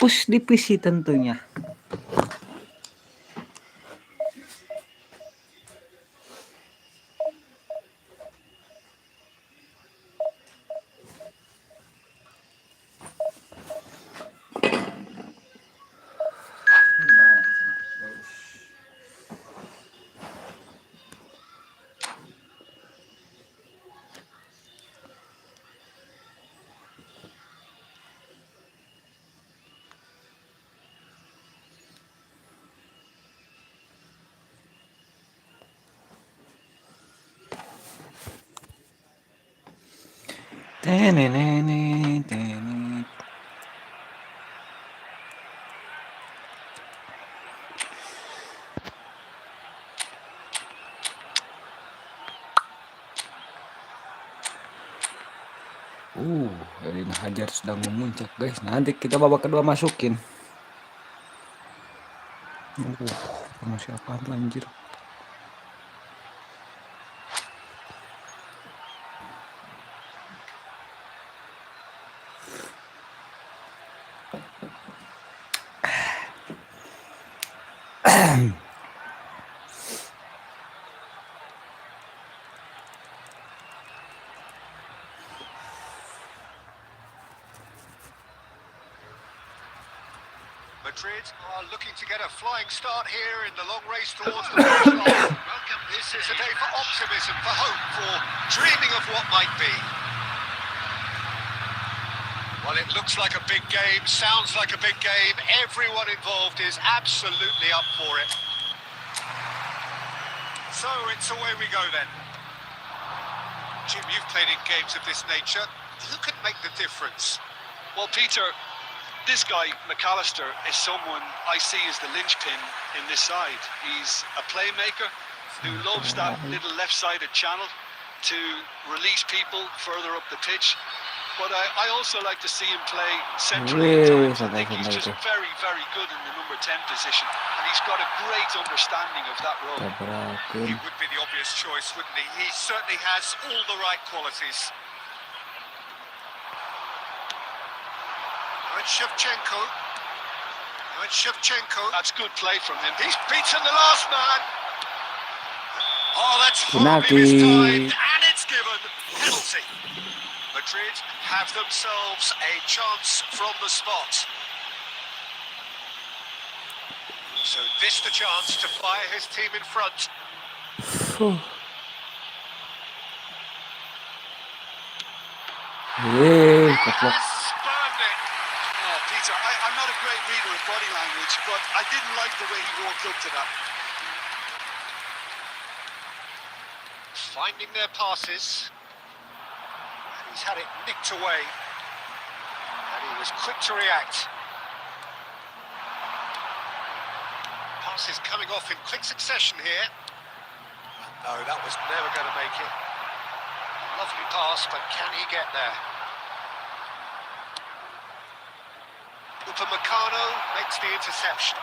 push divisi tentunya. Edin Hajar sedang memuncak guys. Nanti kita babak kedua masukin. Masih apaan anjir. Madrid are looking to get a flying start here in the long race towards the finish line. Welcome. This is a day for optimism, for hope, for dreaming of what might be. Well, it looks like a big game, sounds like a big game. Everyone involved is absolutely up for it. So it's away we go then. Jim, you've played in games of this nature. Who can make the difference? Well, Peter, this guy, McAllister, is someone I see as the linchpin in this side. He's a playmaker who loves that little left-sided channel to release people further up the pitch. But I also like to see him play centrally at times. I think he's just very, very good in the number 10 position. And he's got a great understanding of that role. He would be the obvious choice, wouldn't he? He certainly has all the right qualities. Shevchenko. That's good play from him. He's beaten the last man. Oh, that's horribly mistimed, and it's given. Penalty. Madrid have themselves a chance from the spot. So this the chance to fire his team in front. Peter, I'm not a great reader of body language, but I didn't like the way he walked up to that. Finding their passes. And he's had it nicked away. And he was quick to react. Passes coming off in quick succession here. No, that was never going to make it. Lovely pass, but can he get there? Upamecano makes the interception.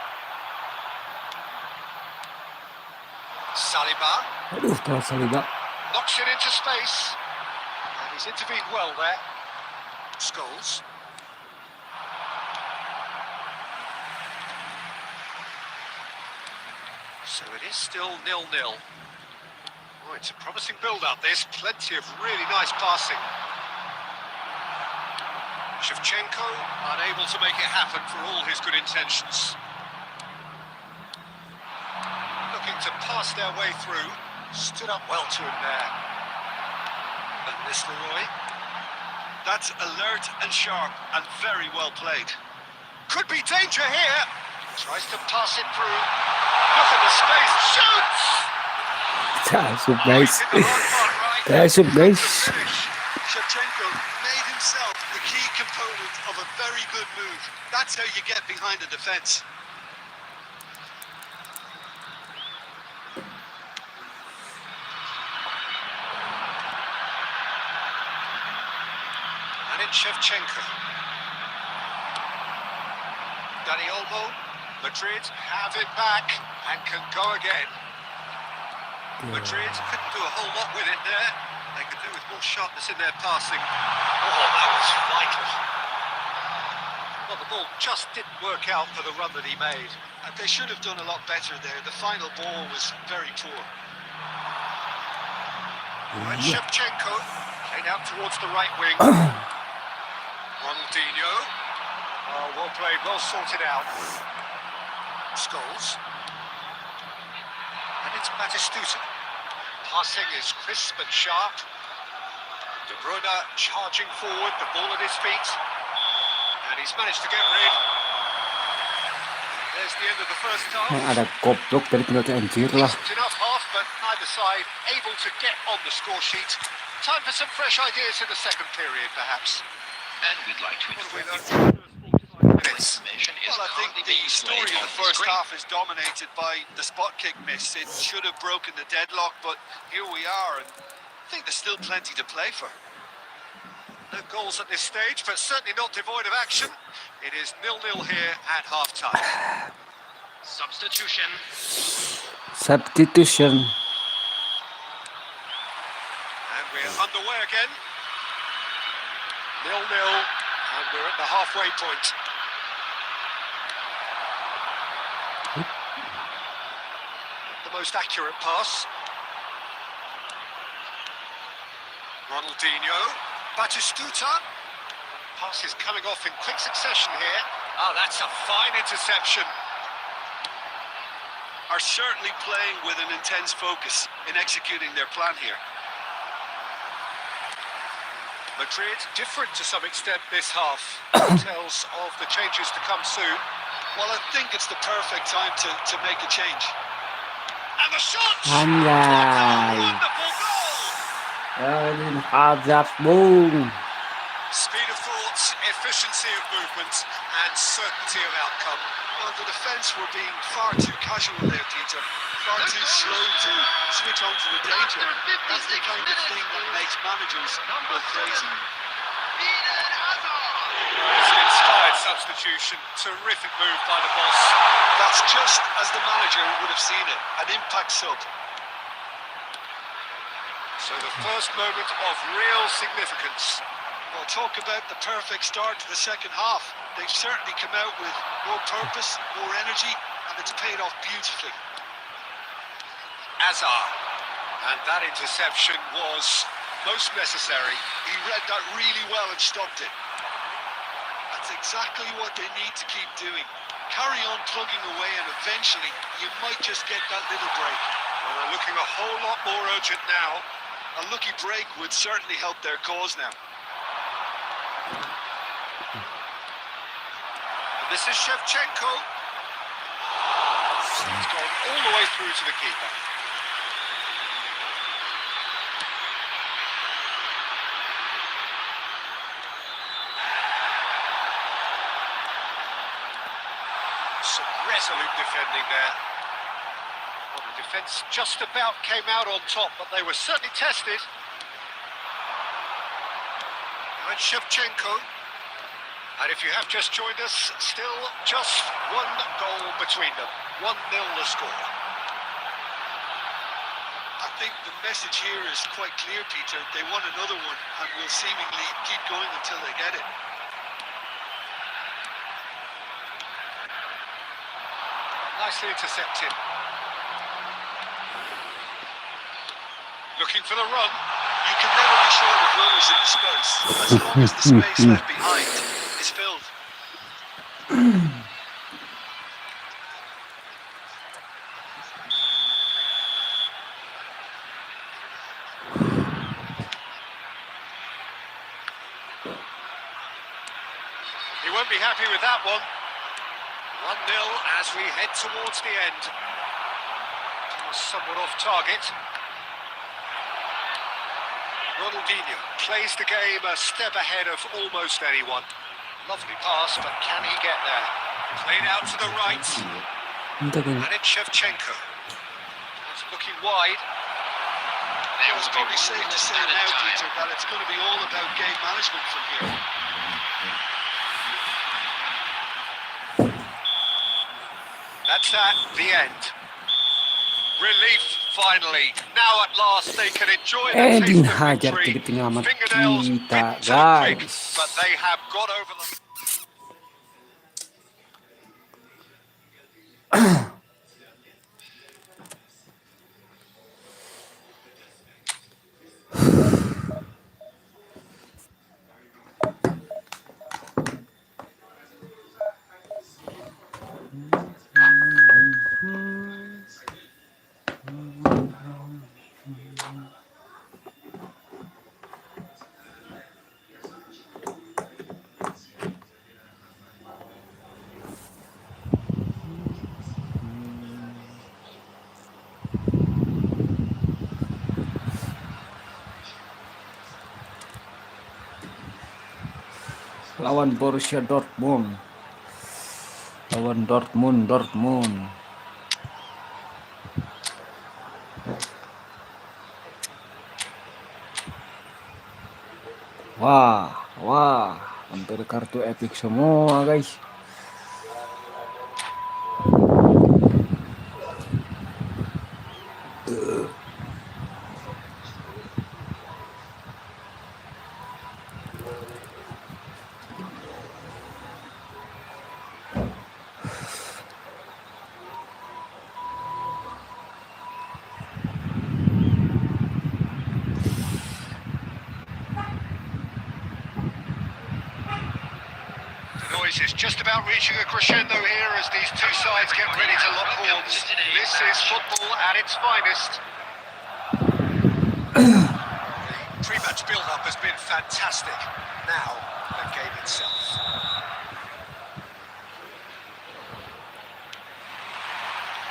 Saliba. Knocks it into space. And he's intervened well there. Scholes. So it is still 0-0. Oh, it's a promising build-up, this. Plenty of really nice passing. Shevchenko unable to make it happen for all his good intentions. Looking to pass their way through. Stood up well to him there. And Nistelrooy. That's alert and sharp and very well played. Could be danger here. Tries to pass it through. Look at the space. Shoots! That's nice. Shevchenko made himself the key component of a very good move. That's how you get behind the defence. And it's Shevchenko. Dani Olmo. Madrid have it back and can go again. Madrid couldn't do a whole lot with it there. They could do with more sharpness in their passing. Oh, that was vital. Well, the ball just didn't work out for the run that he made. They should have done a lot better there. The final ball was very poor. And Shevchenko played out towards the right wing. Ronaldinho. Oh, well played, well sorted out. Scholes. And it's Batistuta. Passing is crisp and sharp. De Bruyne charging forward, the ball at his feet. And he's managed to get rid. There's the end of the first half. Ada goblok dari penalti anjir lah. Decent enough half, but neither side able to get on the score sheet. Time for some fresh ideas in the second period, perhaps. And we'd like to What have we inform learned? this information is Well, I think currently the being story displayed of on the the first screen. half is dominated by the spot kick miss. It should have broken the deadlock, but here we are, and I think there's still plenty to play for. No goals at this stage, but certainly not devoid of action. It is 0-0 here at half-time. Substitution. Substitution. And we're underway again. 0-0, and we're at the halfway point. The most accurate pass. Ronaldinho. Batistuta. Pass is coming off in quick succession here. Oh, that's a fine interception. Are certainly playing with an intense focus in executing their plan here. Madrid different to some extent this half. Tells of the changes to come soon. Well, I think it's the perfect time to make a change. And the shot! Anjay. Wonderful goal! Eden Hazard, boom. Speed of thought, efficiency of movement, and certainty of outcome. Well, the defence were being far too casual there, Peter. Far too slow to switch on to the danger. That's the kind of thing that makes managers go crazy. It's an inspired substitution. Terrific move by the boss. That's just as the manager would have seen it. An impact sub. So the first moment of real significance. Well, talk about the perfect start to the second half. They've certainly come out with more purpose, more energy, and it's paid off beautifully. Azar. And that interception was most necessary. He read that really well and stopped it. That's exactly what they need to keep doing. Carry on plugging away, and eventually you might just get that little break. Well, they're looking a whole lot more urgent now. A lucky break would certainly help their cause now. And this is Shevchenko. He's gone all the way through to the keeper. Some resolute defending there. Well, the defence just about came out on top, but they were certainly tested. And Shevchenko. And if you have just joined us, still just one goal between them. 1-0 the score. I think the message here is quite clear, Peter. They want another one and will seemingly keep going until they get it. Nicely intercepted. Looking for the run. You can never be short of runners in the space, as long as the space left behind is filled. He won't be happy with that one. 1-0 as we head towards the end. Somewhat off target. Ronaldinho plays the game a step ahead of almost anyone. Lovely pass, but can he get there? Played out to the right. And it's Shevchenko. It's looking wide. Well, it's probably safe to say now, Peter, that it's going to be all about game management from here. That's that, the end. Relief, finally. Now at last they can enjoy the Eden taste of Hazard victory. ketika ngamat Fingernails kita, bitten to the quick, guys. but they have got over the... Lawan Borussia Dortmund. Lawan Dortmund. Wah, hampir kartu epic semua, guys. The noise is just about reaching a crescendo here as these two sides get ready to lock horns. This is football at its finest. The pre-match build-up has been fantastic. Now, the game itself.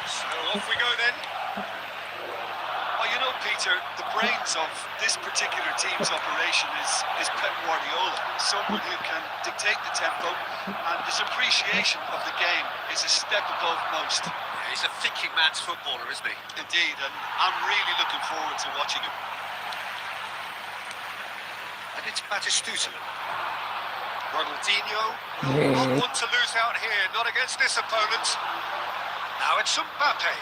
So off we go then. Well, you know, Peter, the brains of this particular team's operation is Pep Guardiola, someone who can dictate the tempo, and his appreciation of the game is a step above most. Yeah, he's a thinking man's footballer, isn't he? Indeed, and I'm really looking forward to watching him. And it's Batistuta. Ronaldinho will Yeah. not want to lose out here, not against this opponent. Now it's Mbappe.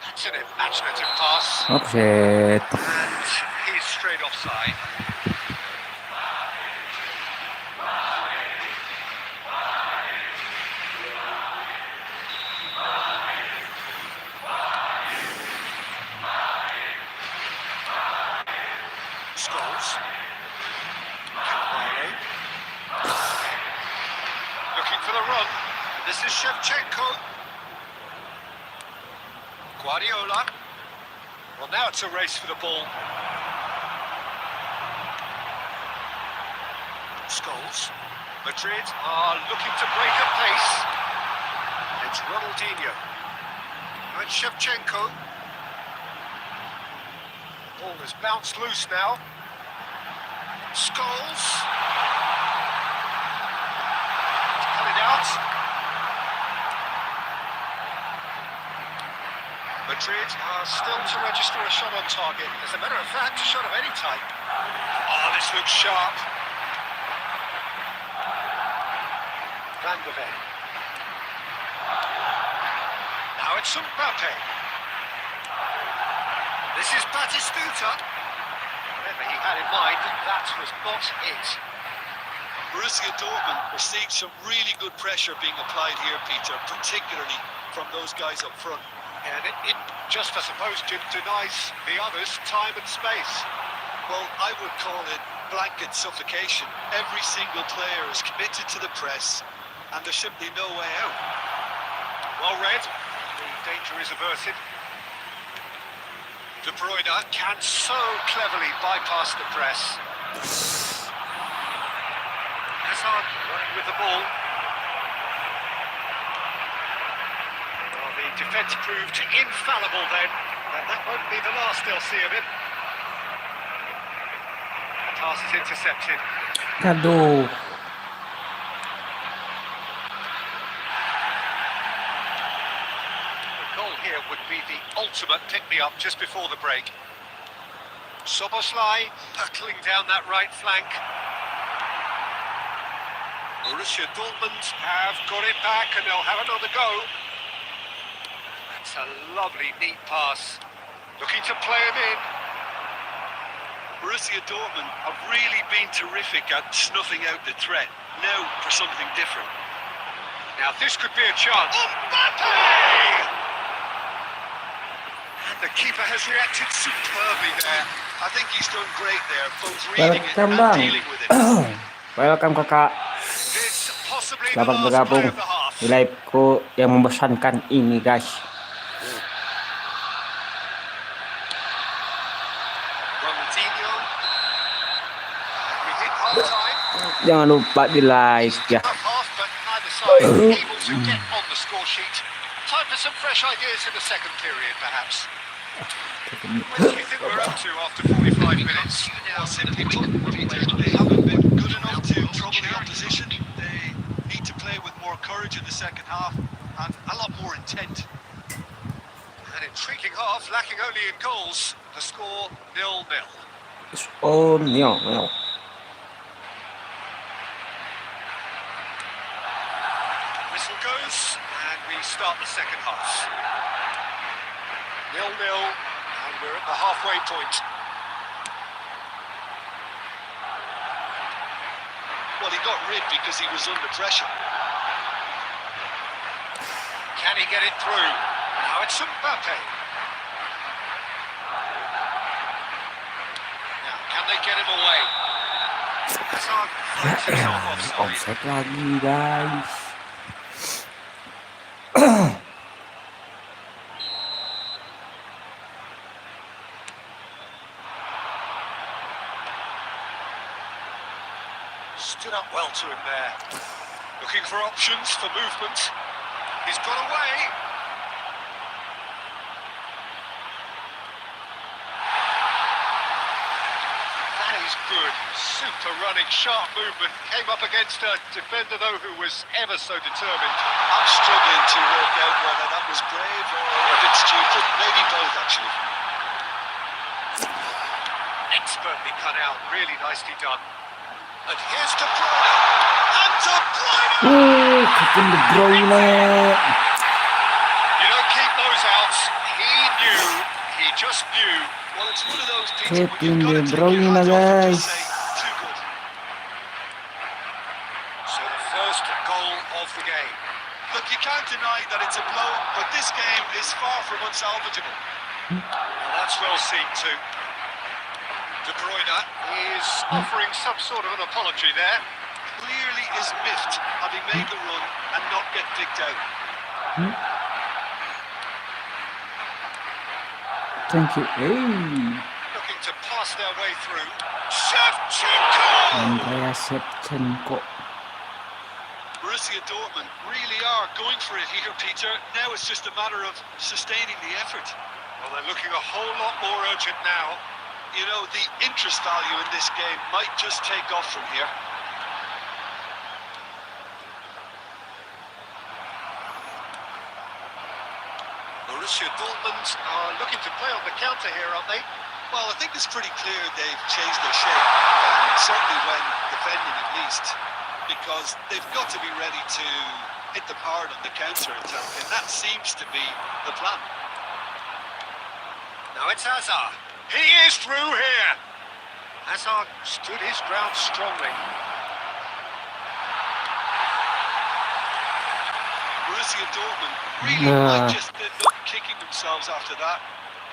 That's an imaginative pass. Offset. And he's straight offside. Scholes. Cannavaro. Looking for the run. This is Shevchenko. Guardiola. Well, now it's a race for the ball. Scholes. Madrid are looking to break a pace. It's Ronaldinho. And Shevchenko. Ball has bounced loose now. Scholes. Cut it out. Madrid are still to register a shot on target. As a matter of fact, a shot of any type. Oh, this looks sharp. Van de Ven. Now it's Mbappe. This is Batistuta. Whatever he had in mind, that was not it. Borussia Dortmund are seeing some really good pressure being applied here, Peter, particularly from those guys up front. And it just, I suppose, denies the others time and space. Well, I would call it blanket suffocation. Every single player is committed to the press, and there's simply no way out. Well read. The danger is averted. De Bruyne can so cleverly bypass the press. Hazard running with the ball. Well, the defence proved infallible then, and that won't be the last they'll see of him. The pass is intercepted. Aduh. The goal here would be the ultimate pick-me-up just before the break. Soboslai hurtling down that right flank. Borussia Dortmund have got it back and they'll have another go. That's a lovely, neat pass. Looking to play him in. Borussia Dortmund have really been terrific at snuffing out the threat. Now for something different. Now this could be a chance. Mbappe! And the keeper has reacted superbly there. I think he's done great there, both reading it Welcome and bang. dealing with it. Welcome kakak. This possibly the Selamat last play bergabung of the half. di liveku yang membosankan ini guys. Ronaldinho. We hit half time. Jangan lupa di like ya. Half, but neither side able to get on the score sheet. Time for some fresh ideas in the second period, perhaps. What do you think we're up to after 45 minutes? Well, simply put, they haven't been good enough to trouble the opposition. They need to play with more courage in the second half and a lot more intent. An intriguing half, lacking only in goals. The score 0-0. Oh no. Whistle goes, and we start the second half. 0-0, and we're at the halfway point. Well, he got rid because he was under pressure. Can he get it through? Now it's Mbappe. Now, can they get him away? Hazard finds himself offside. Offset lagi guys. Stood up well to him there. Looking for options for movement. He's got away. That is good. Super running, sharp movement. Came up against a defender, though, who was ever so determined. I'm struggling to work out whether that was brave or a bit stupid. Maybe both, actually. Expertly cut out. Really nicely done. And here's De Bruyne. And De Bruyne! Kevin De Bruyne. You don't keep those out. He knew. He just knew. Well, it's one of those things Kevin when De you've got to take your Bruyne, hat off and guys. just say, too good. So the first goal of the game. Look, you can't deny that it's a blow, but this game is far from unsalvageable. Well, that's well seen too. De Bruyne is offering some sort of an apology there. Clearly is miffed having made the run and not get picked out. Thank you. Hey. Looking to pass their way through. Shevchenko! Andrea Shevchenko. Borussia Dortmund really are going for it here, Peter. Now it's just a matter of sustaining the effort. Well, they're looking a whole lot more urgent now. You know, the interest value in this game might just take off from here. Borussia Dortmund are looking to play on the counter here, aren't they? Well, I think it's pretty clear they've changed their shape, and certainly when defending at least, because they've got to be ready to hit them hard on the counter-attack, and that seems to be the plan. Now it's Hazard. He is through here. Hazard stood his ground strongly. Borussia Dortmund really might just end up kicking themselves after that.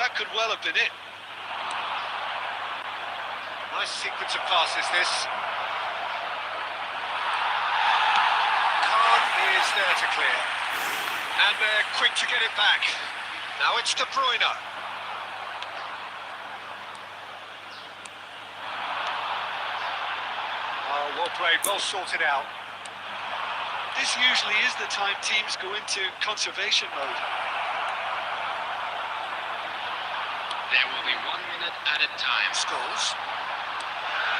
That could well have been it. Nice sequence of passes, this. Khan is there to clear. And they're quick to get it back. Now it's De Bruyne. Oh, well played, well sorted out. This usually is the time teams go into conservation mode. There will be 1 minute at a time. Scores.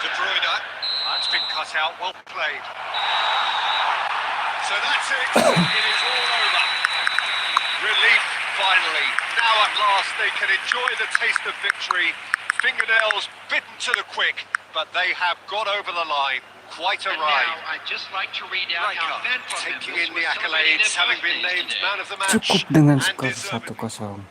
De Bruyne. That's been cut out, well played. So that's it. It is all over. Relief, finally. Now at last they can enjoy the taste of victory. Fingernails bitten to the quick, but they have got over the line. Quite a And ride. now I'd just like to read out how fan club Taking members in were the celebrating accolades, their having been birthdays named today. man of the match. Cukup dengan and skor deservedly. 1-0.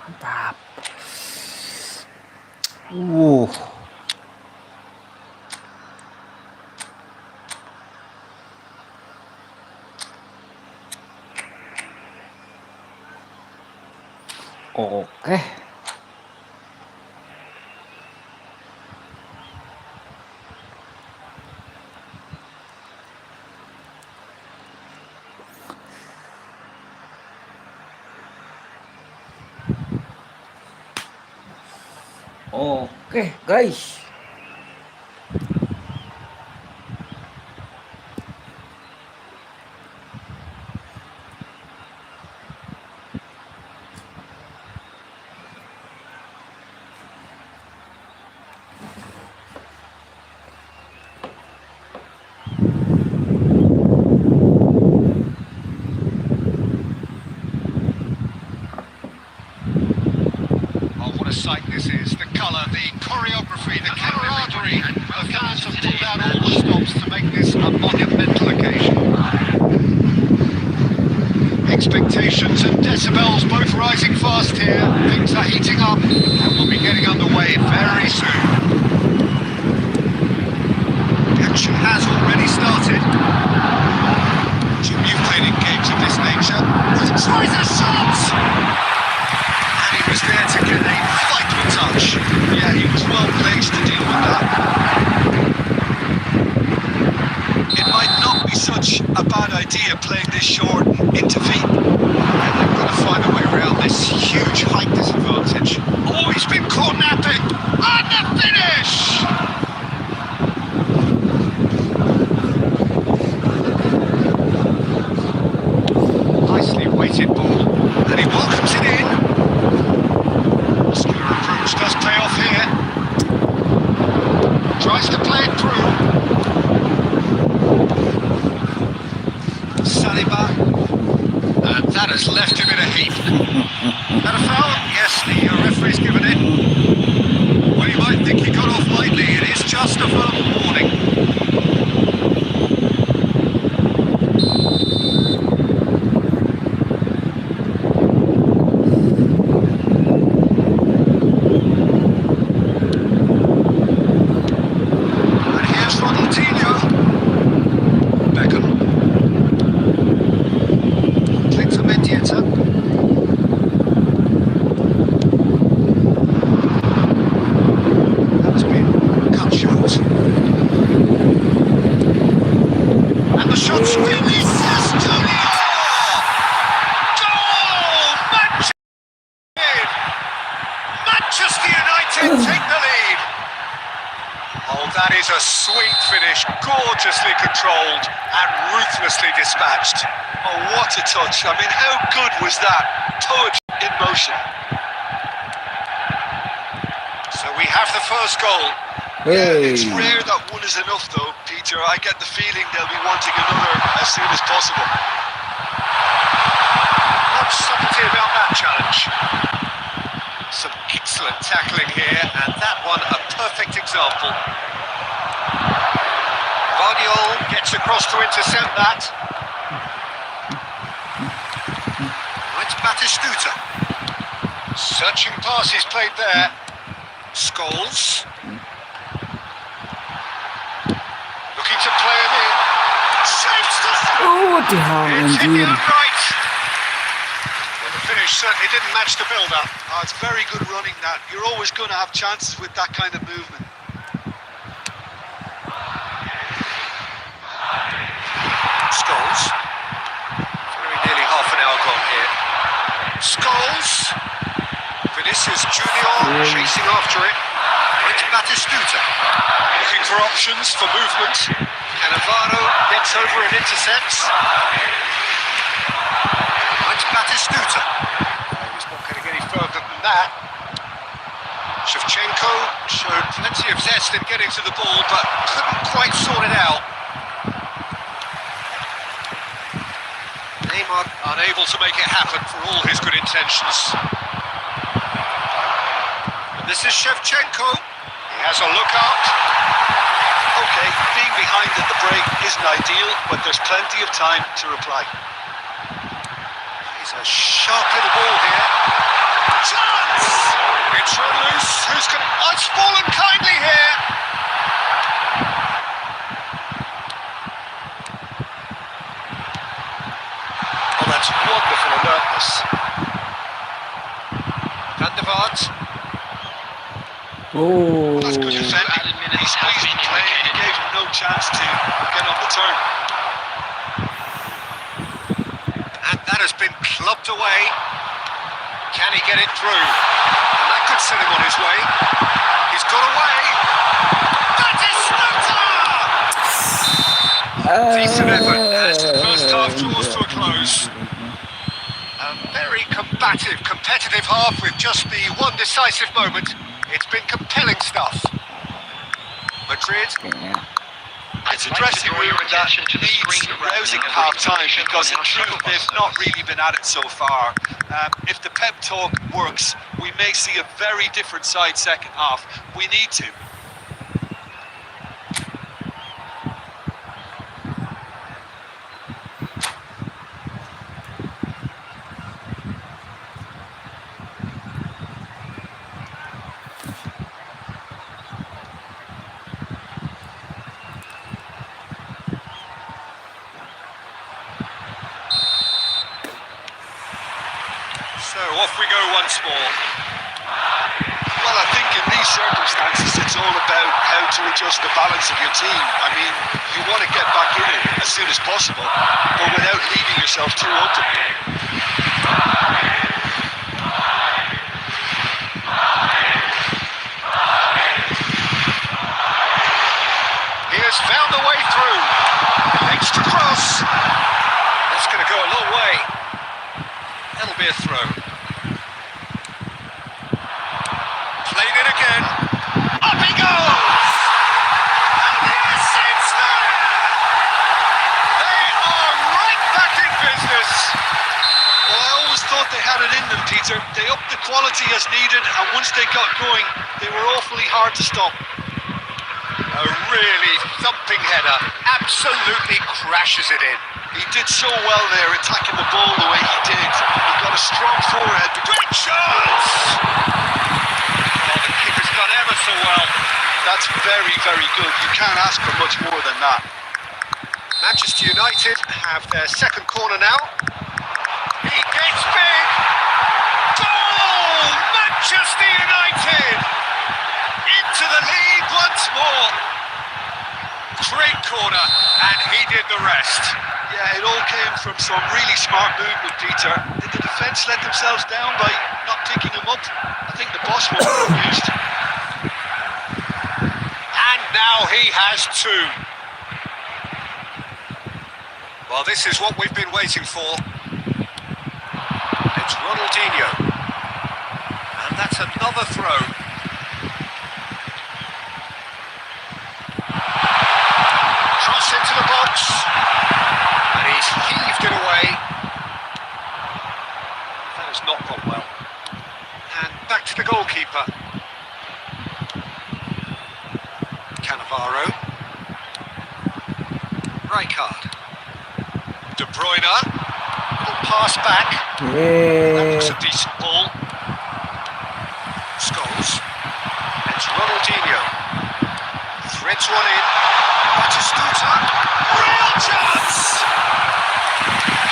Mantap. Oke. Oke, guys. Oh, what a sight this is. The colour, the choreography, the camaraderie. The fans have pulled out all the stops to make this a monumental occasion. Expectations and decibels both rising fast here. Things are heating up and we'll be getting underway very soon. The action has already started. Jim, you've played in games of this nature. Tries a shot! And he was there to get a vital touch. Yeah, he was well placed to deal with that. It might not be such a bad idea playing this short and intervene. And they've got to find a way around this huge height disadvantage. Oh, he's been caught napping! And the finish! Nicely weighted ball. And he welcomes it in. Muscular approach does pay off here. Tries to play it through. Saliba. And that has left him in a heap. That a foul? Yes, the referee's given it. Well, you might think he got off lightly. It is just a verbal warning. And here's Ronaldinho. Beckham. Clinton Mendieta. That's been cut short. And the shot's Vinicius Junior! Goal! Manchester United take the lead. Oh, that is a sweet finish, gorgeously controlled and ruthlessly dispatched. Oh, what a touch. I mean, how good was that? Poetry in motion. So we have the first goal. Hey. It's rare that one is enough, though, Peter. I get the feeling they'll be wanting another as soon as possible. Not subtlety about that challenge. Some excellent tackling here, and that one a perfect example. Guardiola gets across to intercept that. It's Batistuta. Searching pass is played there. Scholes. Looking to play him in. Shapes the Oh, die Haare, It's hit the Dier. upright. Well, the finish certainly didn't match the build-up. Oh, it's very good running, that. You're always going to have chances with that kind of movement. Scholes. Very nearly half an hour gone here. Scholes. Vinicius Junior. chasing after it. It's Batistuta. Looking for options for movement. Cannavaro gets over and intercepts. It's Batistuta. He's not getting any further than that. Shevchenko showed plenty of zest in getting to the ball, but couldn't quite sort it out. Neymar unable to make it happen for all his good intentions. And this is Shevchenko. He has a look up. Okay, being behind at the break isn't ideal, but there's plenty of time to reply. He's a sharp little ball here. Chance! It's run loose. Who's going to... Oh, it's fallen kindly here. Oh, that's wonderful alertness. Van der Vaart. Oh. That's good defending. Added minutes He have squeezed been the play and he indicated. gave him no chance to get on the turn. And that has been clubbed away. Can he get it through? And that could set him on his way. He's got away. That is Snutter! Decent effort as the first half draws to a close. A very combative, competitive half with just the one decisive moment. It's been compelling stuff. Madrid. Yeah. It's a dressing room that needs rousing at half-time because in truth they've not really been at it so far. If the pep talk works, we may see a very different side second half. We need to. So off we go once more. Well, I think in these circumstances it's all about how to adjust the balance of your team. I mean, you want to get back in it as soon as possible, but without leaving yourself too open. He has found the way through. Next to cross. That's going to go a long way. That'll be a throw. Played it again. Up he goes! And yes, it's there! They are right back in business. Well, I always thought they had it in them, Peter. They upped the quality as needed, and once they got going, they were awfully hard to stop. A really thumping header. Absolutely crashes it in. He did so well there, attacking the ball the way he did. He got a strong forehead. Great chance! Oh, the keeper's done ever so well. That's very, very good. You can't ask for much more than that. Manchester United have their second corner now. He gets big! Goal! Manchester United! Into the lead once more. Great corner, and he did the rest. Yeah, it all came from some really smart movement, Peter. Did the defence let themselves down by not picking him up? I think the boss was confused. And now he has two. Well, this is what we've been waiting for. It's Ronaldinho. And that's another throw. Cross into the box. And he's heaved it away. That has not gone well. And back to the goalkeeper. Cannavaro. Rijkaard. De Bruyne. Little pass back. That Yeah. looks a decent ball. Scholes. It's Ronaldinho. Threads one in. Batistuta. Real chance!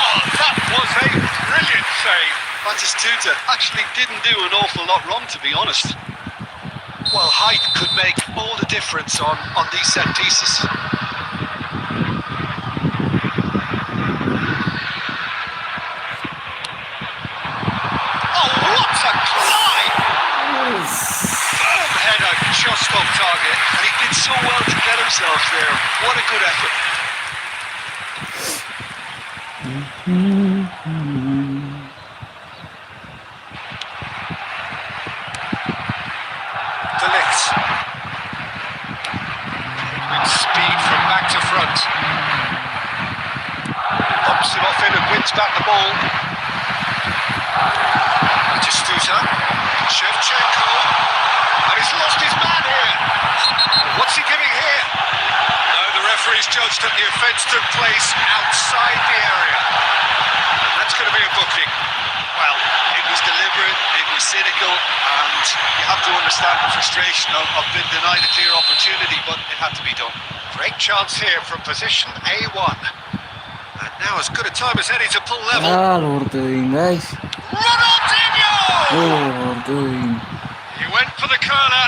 Oh, that was a brilliant save. Batistuta actually didn't do an awful lot wrong, to be honest. Well, height could make all the difference on these set pieces. Oh, what a climb! Just off target, and he did so well to get himself there. What a good effort. With speed from back to front. Bumps him off in and wins back the ball. To Stuta. Shevchenko. And he's lost his man here. What's he giving here? No, the referee's judged that the offence took place outside the area. And that's going to be a booking. Well, it was deliberate, it was cynical, and you have to understand the frustration of being denied a clear opportunity, but it had to be done. Great chance here from position A1. And now as good a time as any to pull level. Lord doing, guys. Ronaldinho! Lord doing. He went for the corner.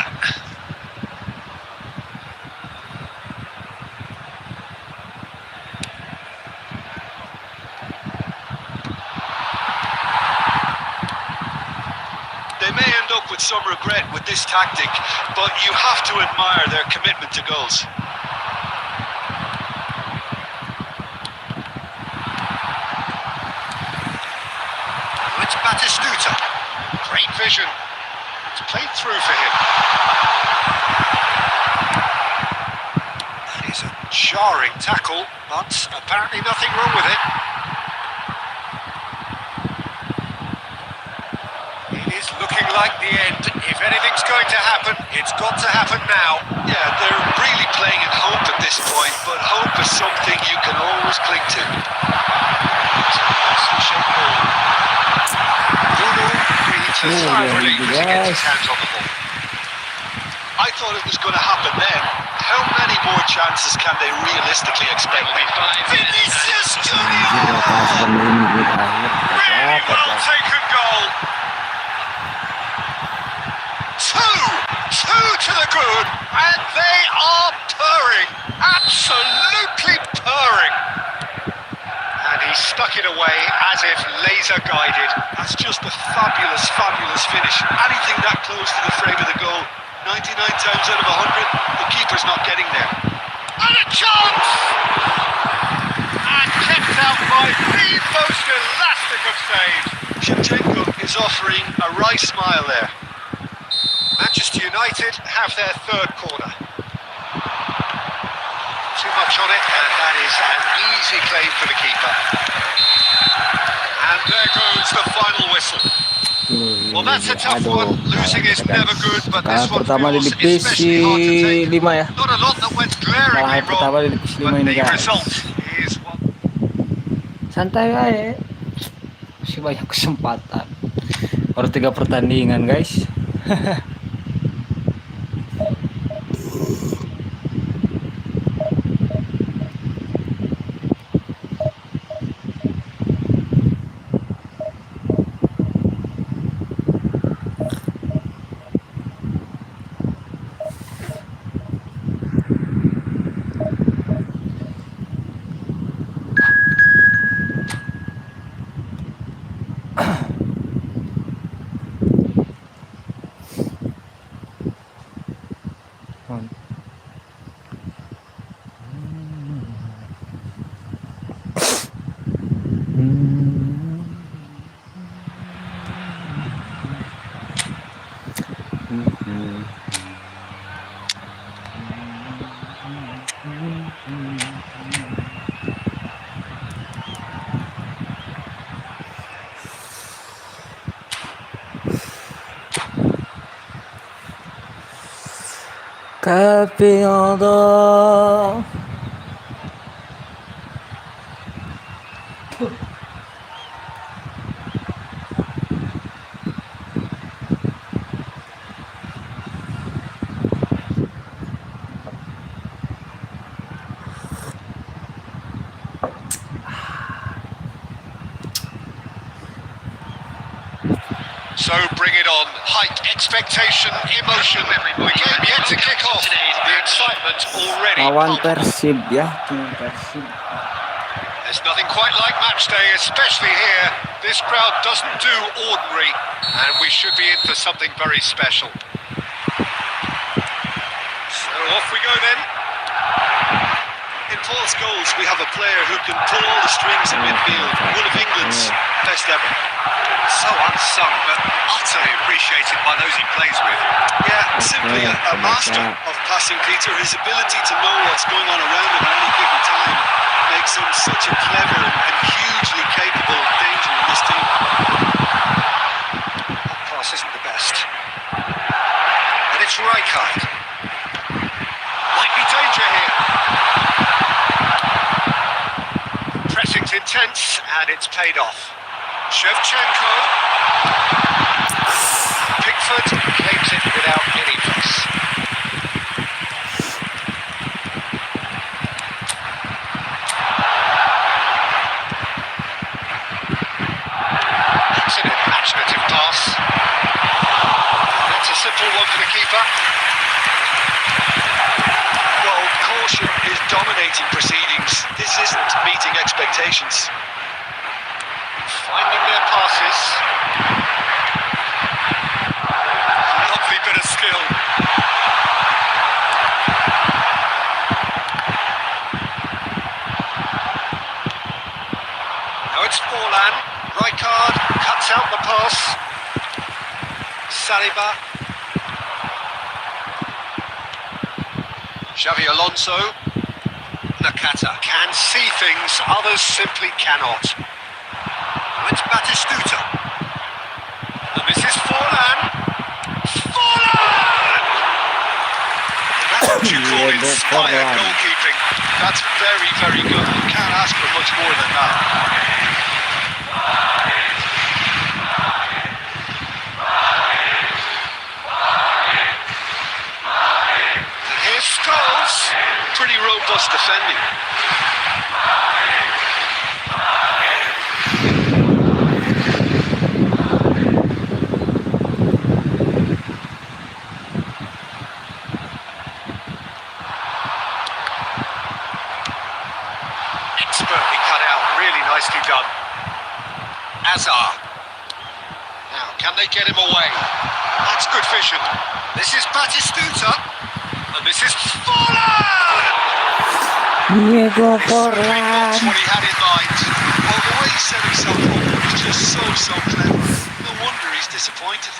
They may end up with some regret with this tactic, but you have to admire their commitment to goals. It's Batistuta. Great vision. It's played through for him. That is a jarring tackle, but apparently nothing wrong with it. It is looking like the end. If anything's going to happen, it's got to happen now. Yeah, they're really playing in hope at this point, but hope is something you can always cling to. Breathes a sigh of relief as he gets his hands on the ball. I thought it was going to happen then. How many more chances can they realistically expect? It'll be 5 minutes. Vinicius Anjir, Junior! lapangan menit akhir. Really well taken goal. Two to the good, and they are purring, absolutely purring. And he stuck it away as if laser guided. That's just a fabulous, fabulous finish. Anything that close to the frame of the goal, 99 times out of 100, the keeper's not getting there. And a chance! And kept out by the most elastic of saves. Shevchenko is offering a wry smile there. Manchester United have their third corner. Too much on it, and that is an easy claim for the keeper. And there goes the final whistle. Well, that's a tough one. Losing is never good, but this one pertama di feels divisi especially hard to take. 5 ya. Not a lot that went glaringly Kalah pertama wrong, di divisi 5 but ini, the guys. result is one. Santai aja. Masih banyak kesempatan. Baru 3 pertandingan, guys. Capiado. So bring it on. Hype, expectation, emotion. The game yet to kick off. The excitement already Lawan pumped. Persib ya, Persib. There's nothing quite like match day, especially here. This crowd doesn't do ordinary, and we should be in for something very special. off we go then. In Paul's goals, we have a player who can pull all the strings in midfield. One of England's best ever. So unsung, but utterly appreciated by those he plays with. Yeah, simply a master of passing, Peter. His ability to know what's going on around him at any given time makes him such a clever and hugely capable danger in this team. That pass isn't the best. And it's Rijkaard. Might be danger here. Pressing's intense, and it's paid off. Shevchenko. Pickford claims it without any fuss. That's an imaginative pass. That's a simple one for the keeper. Well, caution is dominating proceedings. This isn't meeting expectations. Finding their passes. Lovely bit of skill. Now it's Forlan. Rijkaard cuts out the pass. Saliba. Xavi Alonso. Nakata can see things others simply cannot. It's Batistuta. And this is Forlan. Forlan! That's what you call inspired goalkeeping. That's very, very good. You can't ask for much more than that. And here's Scholes. Pretty robust defending. Expertly cut out, really nicely done. Azar. Now, can they get him away? That's good vision. This is Batistuta. And this is Forlan! Diego That's Forlan. what he had in mind. Well, the way he set himself up was just so clever. No wonder he's disappointed.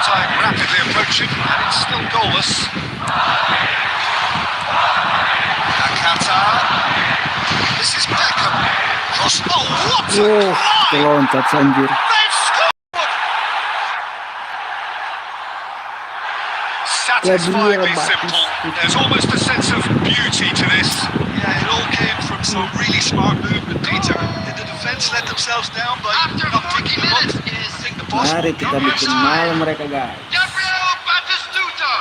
Time rapidly approaching, and it's still goalless. Nakata. This is Beckham. Cross. Oh, what a climb! Loncat anjir. They've scored! Satisfyingly simple. There's almost a sense of beauty to this. Yeah, it all came from some really smart movement, Peter. Did the defence let themselves down by After not 40 picking them up? minutes I is think the boss Mari kita bikin malu mereka guys. Gabriel Batistuta.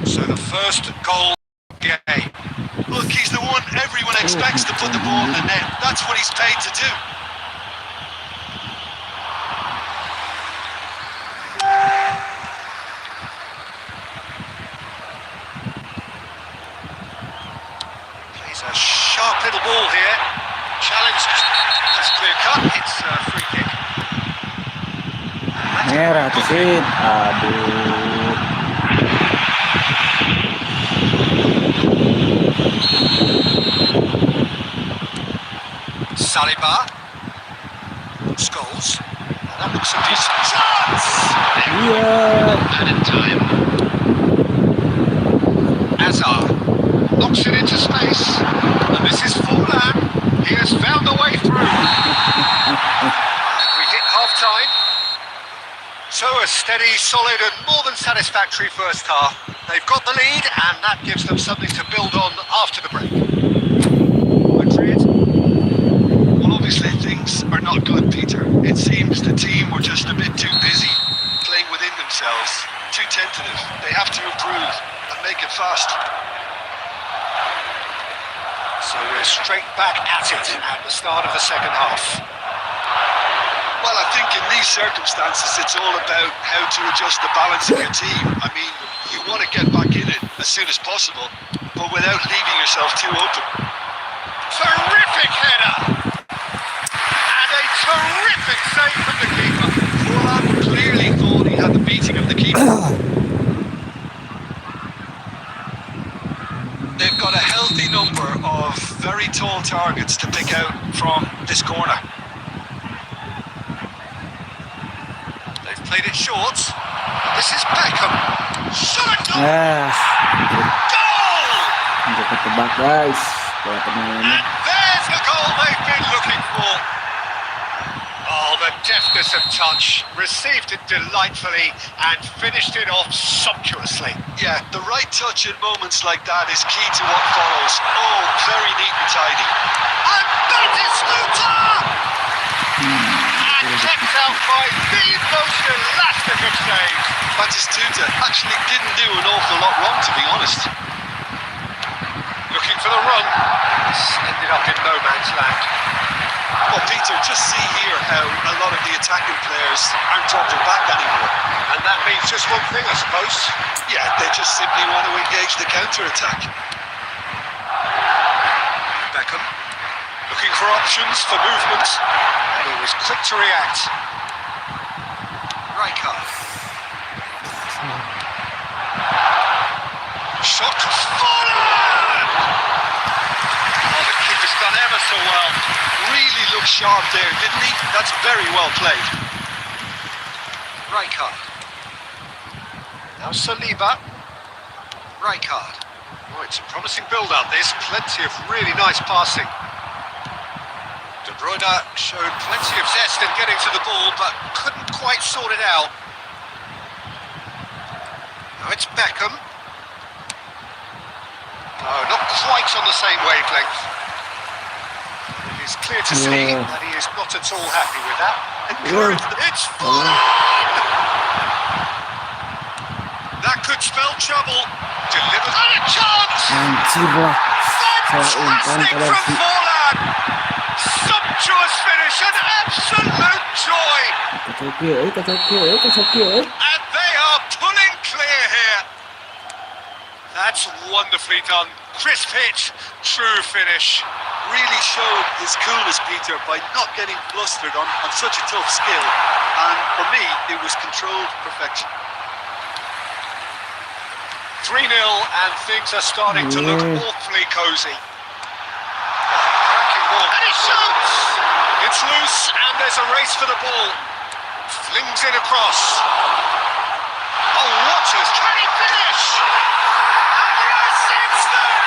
So the first goal of the game. Look, he's the one everyone expects to put the ball in the net. That's what he's paid to do. Plays a sharp little ball here. Challenged. That's clear cut. It's a free kick. Merah tuh sih. Aduh. Saliba. Scholes. That looks a decent chance. Iya. Added time. Azar knocks it into space. And this is Forlan. He has found a way through. And we hit half-time. So a steady, solid and more than satisfactory first half. They've got the lead and that gives them something to build on after the break. Madrid. Well, obviously things are not good, Peter. It seems the team were just a bit too busy playing within themselves, too tentative. They have to improve and make it fast. So we're straight back at it at the start of the second half. Well, I think in these circumstances, it's all about how to adjust the balance of your team. I mean, you want to get back in it as soon as possible, but without leaving yourself too open. Terrific header! And a terrific save from the keeper. Fulham clearly thought he had the beating of the keeper. They've got a healthy number of very tall targets to pick out from this corner. They've played it short. This is Beckham. Shot! Ah, Goal! hindi ko tebak guys. Wala pa na yun. And there's the goal they've been looking for. Oh, the deftness of touch. Received it delightfully and finished it off sumptuously. Yeah, the right touch in moments like that is key to what follows. Oh, very neat and tidy. And Batistuta! And kept out by the most elastic of saves. Batistuta actually didn't do an awful lot wrong, to be honest. Looking for the run. This ended up in no man's land. Well, Peter, just see here how a lot of the attacking players aren't talking back anymore. And that means just one thing, I suppose. Yeah, they just simply want to engage the counter-attack. Beckham looking for options for movement. And he was quick to react. Rijkaard. Shot forward! Oh, the keeper's done ever so well. Really looked sharp there, didn't he? That's very well played. Rijkaard. Now Saliba. Rijkaard. Oh, it's a promising build-up, this. Plenty of really nice passing. De Bruyne showed plenty of zest in getting to the ball, but couldn't quite sort it out. Now it's Beckham. No, not quite on the same wavelength. It is clear to see that he is not at all happy with that. It's Fulham! That could spell trouble. Delivered on a chance! Anjir lah. Saya umpan Fantastic pada from si Fulham! Sumptuous finish, an absolute joy! kacau. And they are pulling clear here. That's wonderfully done. Crisp hit, true finish. Really showed his coolness, Peter, by not getting flustered on such a tough skill. And for me, it was controlled perfection. 3-0 and things are starting to look awfully cosy. Cracking ball. And he shoots! It's loose and there's a race for the ball. Flings it across. Oh, Waters, can he finish? And yes, it's there!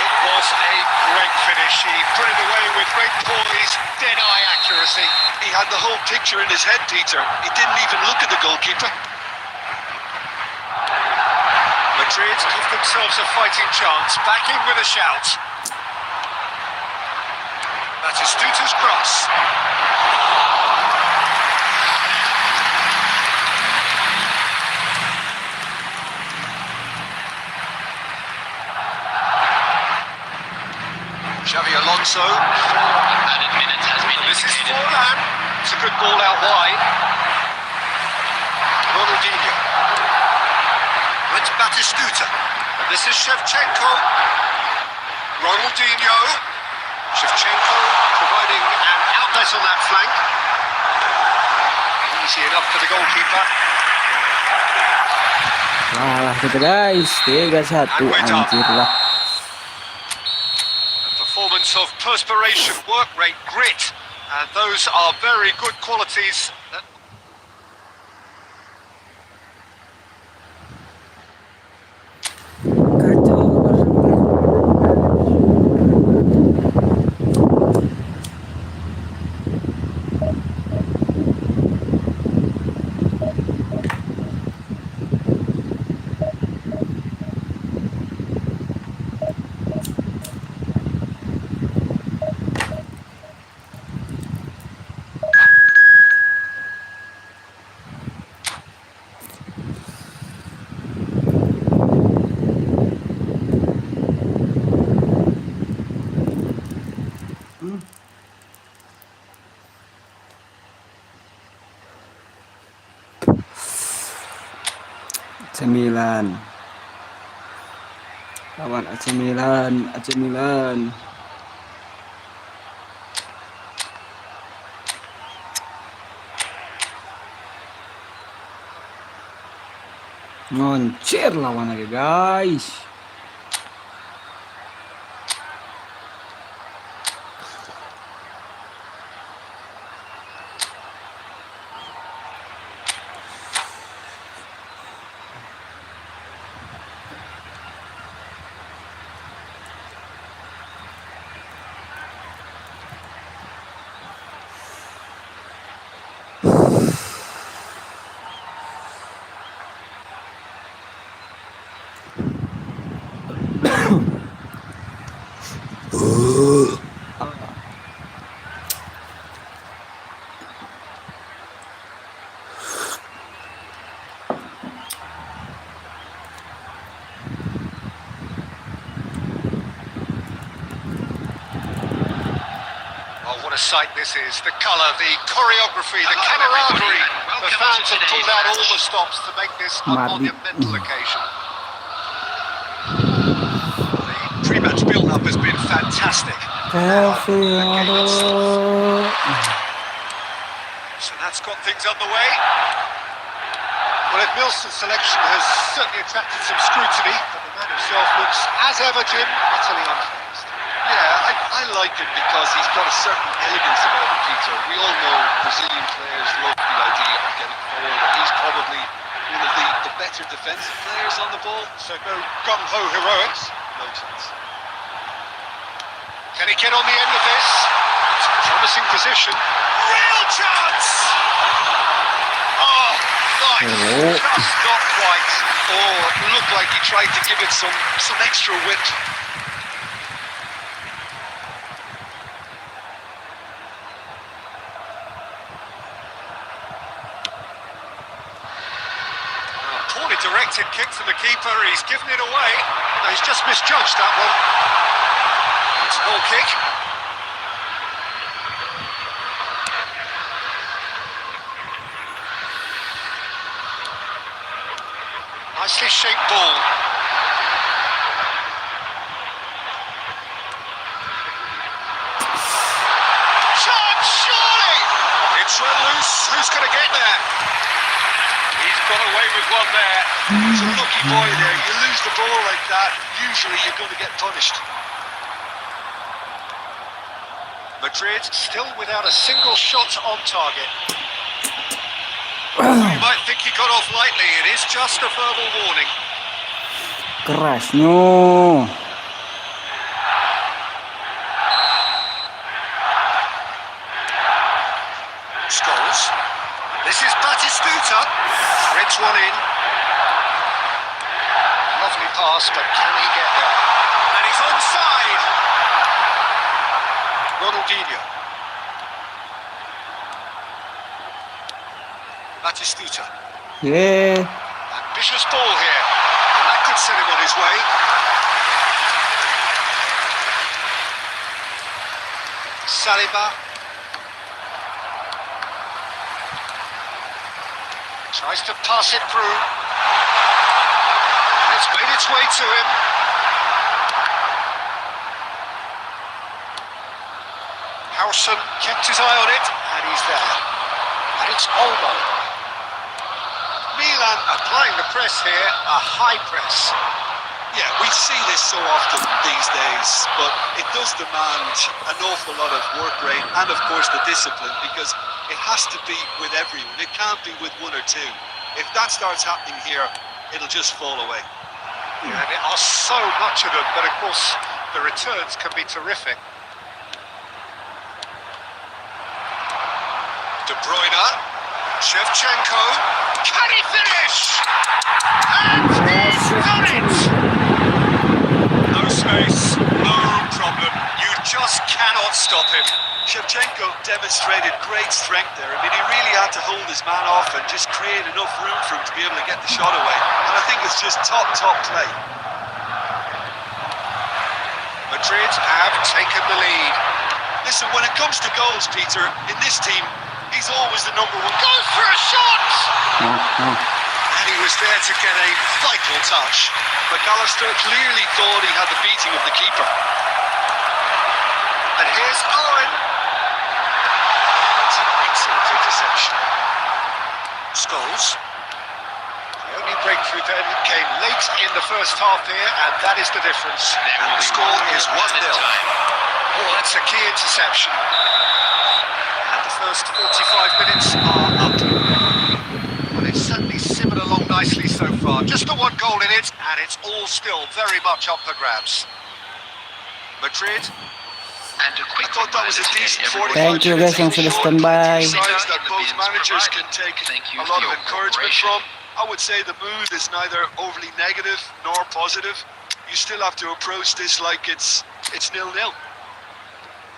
It was a great finish. He put it away with great poise, dead-eye accuracy. He had the whole picture in his head, Peter. He didn't even look at the goalkeeper. Madrid give themselves a fighting chance, back in with a shout. Batistuta's cross. Xavi Alonso. Added minutes has been This is indicated. Forlan. It's a good ball out wide. Ronaldinho. It's Batistuta. And this is Shevchenko. Ronaldinho. Shevchenko providing an outlet on that flank. Easy enough for the goalkeeper. Kalah kita guys. 3-1 anjir lah. A performance of perspiration, work rate, grit. And those are very good qualities that AC Milan. Lawan AC Milan, AC Milan. Ngoncir lawan lagi guys. Oh, what a sight this is. The colour, the choreography, the camaraderie. The fans have pulled out all the stops to make this a monumental occasion. The pre-match build-up has been fantastic. So that's got things underway. Well, Ed Milson's selection has certainly attracted some scrutiny, but the man himself looks, as ever, Jim, utterly unfazed. Yeah, I like him because he's got a certain elegance about him, Peter. We all know Brazilian players love the idea of getting forward, and he's probably one of the better defensive players on the ball. So no gung-ho heroics. No chance. Can he get on the end of this? It's a promising position. Real chance! Oh, nice. Just not quite. Oh, it looked like he tried to give it some extra width. Poorly directed kick from the keeper. He's given it away. No, he's just misjudged that one. It's a ball kick. Nicely shaped ball. Chance, surely! It's run loose. Who's going to get there? He's got away with one there. He's a lucky boy there. You lose the ball like that, usually you're going to get punished. Madrid still without a single shot on target. You might think he got off lightly. It is just a verbal warning. Kerasnya. Scholes. This is Batistuta. Threads one in. Lovely pass, but can he get there? And he's onside. Ronaldinho. Batistuta. Yeah. Ambitious ball here. And that could set him on his way. Saliba. Tries to pass it through. It's made its way to him. Howson kept his eye on it, and he's there. And it's Olmo. Milan applying the press here, a high press. Yeah, we see this so often these days, but it does demand an awful lot of work rate and, of course, the discipline, because it has to be with everyone. It can't be with one or two. If that starts happening here, it'll just fall away. Yeah, and there are so much of them, but of course the returns can be terrific. De Bruyne, Shevchenko, can he finish? And he's done it! No space, no problem. You just cannot stop him. Shevchenko demonstrated great strength there. I mean, he really had to hold his man off and just create enough room for him to be able to get the shot away. And I think it's just top play. Madrid have taken the lead. Listen, when it comes to goals, Peter, in this team, he's always the number one. Goes for a shot! And he was there to get a vital touch. McAllister clearly thought he had the beating of the keeper. And here's Owen. That's an excellent interception. Scholes. The only breakthrough then came late in the first half here, and that is the difference. And the score is 1-0. Oh, that's a key interception. And the first 45 minutes are up. Well, it's certainly simmered along nicely so far. Just the one goal in it, and it's all still very much up for grabs. Madrid. And a quick I thought that was a decent 45 Thank you guys yang sudah standby. Sides that both managers can take Thank you a for lot of your encouragement cooperation. from. I would say the mood is neither overly negative nor positive. You still have to approach this like it's 0-0.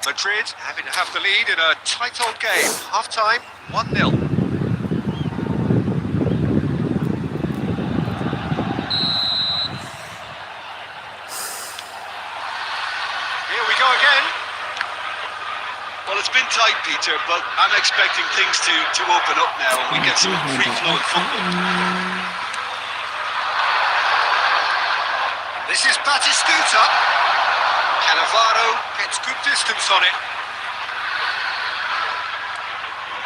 Madrid having to have the lead in a tight old game. Half-time, 1-0. Here we go again. Well, it's been tight, Peter, but I'm expecting things to open up now and we get some free-flowing football. This is Batistuta. Cannavaro gets good distance on it.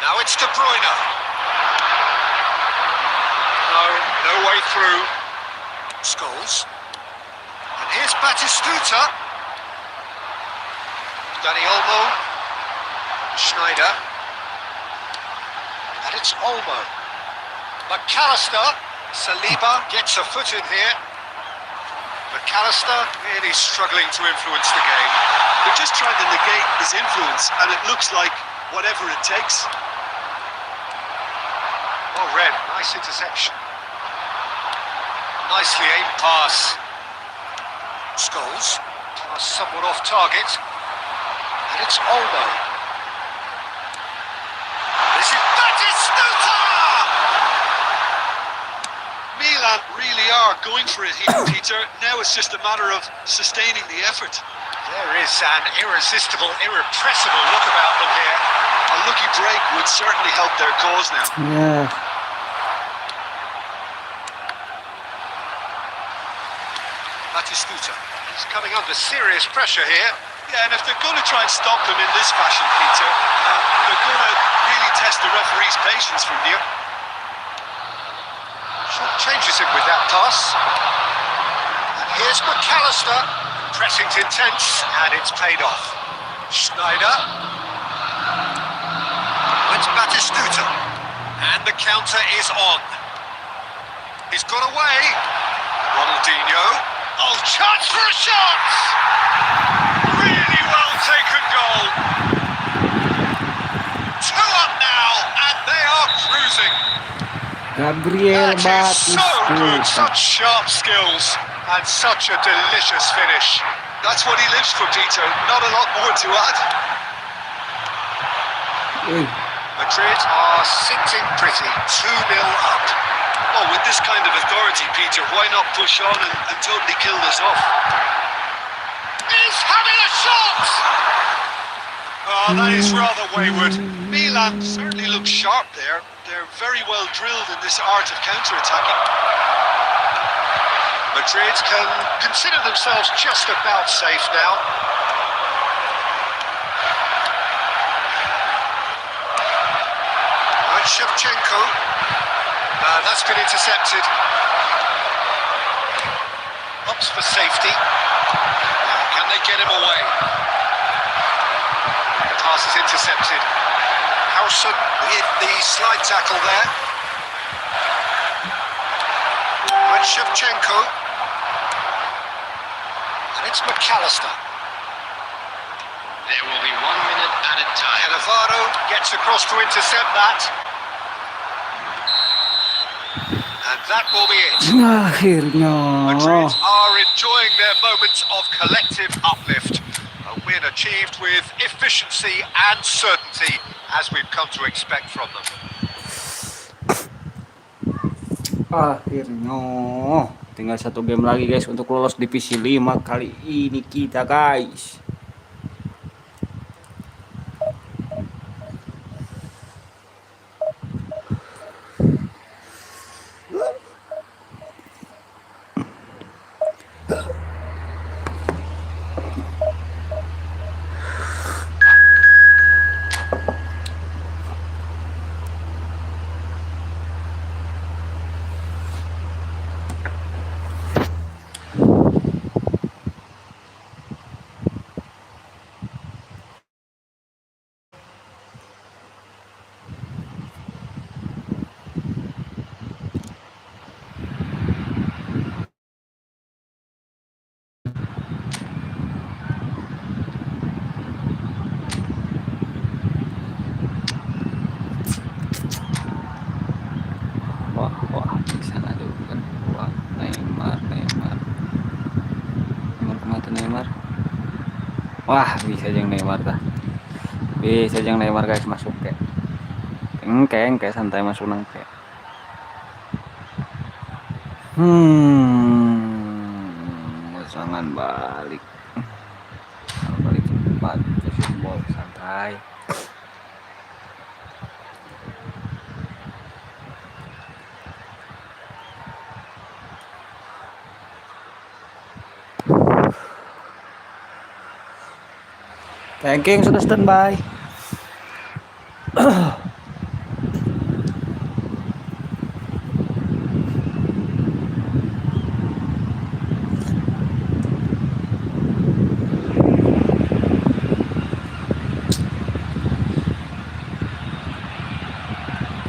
Now it's De Bruyne. No way through. Scholes. And here's Batistuta. Dani Olmo. Schneider. And it's Olmo. McAllister. Saliba gets a foot in here. McAllister really struggling to influence the game. They're just trying to negate his influence, and it looks like whatever it takes. Oh, Red, nice interception. Nicely aimed pass. Scholes. Pass somewhat off target. And it's Olmo. This is Batistuta! Milan really are going for it here, Peter. Now it's just a matter of sustaining the effort. There is an irresistible, irrepressible look about them here. A lucky break would certainly help their cause now. Yeah. Batistuta. He's coming under serious pressure here. Yeah, and if they're going to try and stop them in this fashion, Peter, they're going to really test the referee's patience from here. Short changes him with that pass. And here's McAllister. Pressing's intense, and it's paid off. Schneider. It's Batistuta. And the counter is on. He's got away. Ronaldinho. Oh, chance for a shot! Really well taken goal. 2 up now, and they are cruising. Gabriel That is so good, Batistuta. such sharp skills, and such a delicious finish. That's what he lives for, Peter. Not a lot more to add. Uy, Madrid are sitting pretty, 2-0 up. Oh, with this kind of authority, Peter, why not push on and totally kill this off? He's having a shot! Oh, that is rather wayward. Milan certainly look sharp there. They're very well drilled in this art of counter-attacking. Madrid can consider themselves just about safe now. And Shevchenko. That's been intercepted. Ups for safety. Can they get him away? The pass is intercepted. Howson with the slide tackle there. And Shevchenko. And it's McAllister. There will be 1 minute added time. Cannavaro gets across to intercept that. And that will be it. akhirnya. Madrid are enjoying their moments of collective uplift. A win achieved with efficiency and certainty, as we've come to expect from them. Akhirnya tinggal 1 game lagi guys untuk lolos divisi 5 kali ini kita guys. Wah, bisa ada bukan? Wah, Neymar kemana Neymar? Wah, bisa jeung Neymar dah. Bisa jeung Neymar guys masuk ke. Kayak santai masuk nang ke. Serangan balik. Balik cepat, ball santai. Tanking sudah standby.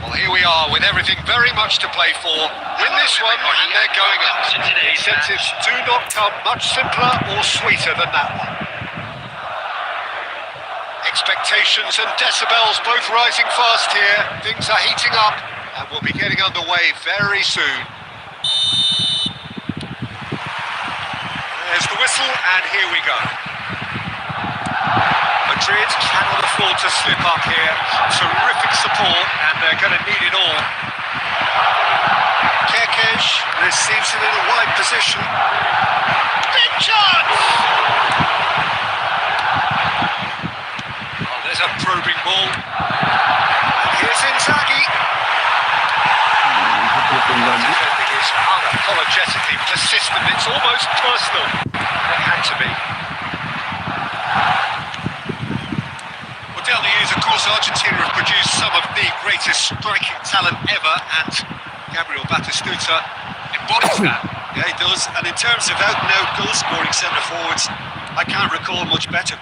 Well, here we are with everything very much to play for. Win this one and they're going up. Incentives do not come much simpler or sweeter than that one. Expectations and decibels both rising fast here. Things are heating up and we'll be getting underway very soon. There's the whistle and here we go. Madrid cannot afford to slip up here. Terrific support and they're going to need it all. Kekes, this seems in a wide position. Big chance! There's a probing ball. And here's Inzaghi. Defending is unapologetically persistent. It's almost personal. It had to be. Well, down the years, of course, Argentina have produced some of the greatest striking talent ever, and Gabriel Batistuta embodies that. Yeah, he does. And in terms of out-and-out goal-scoring centre-forwards, I can't recall much better.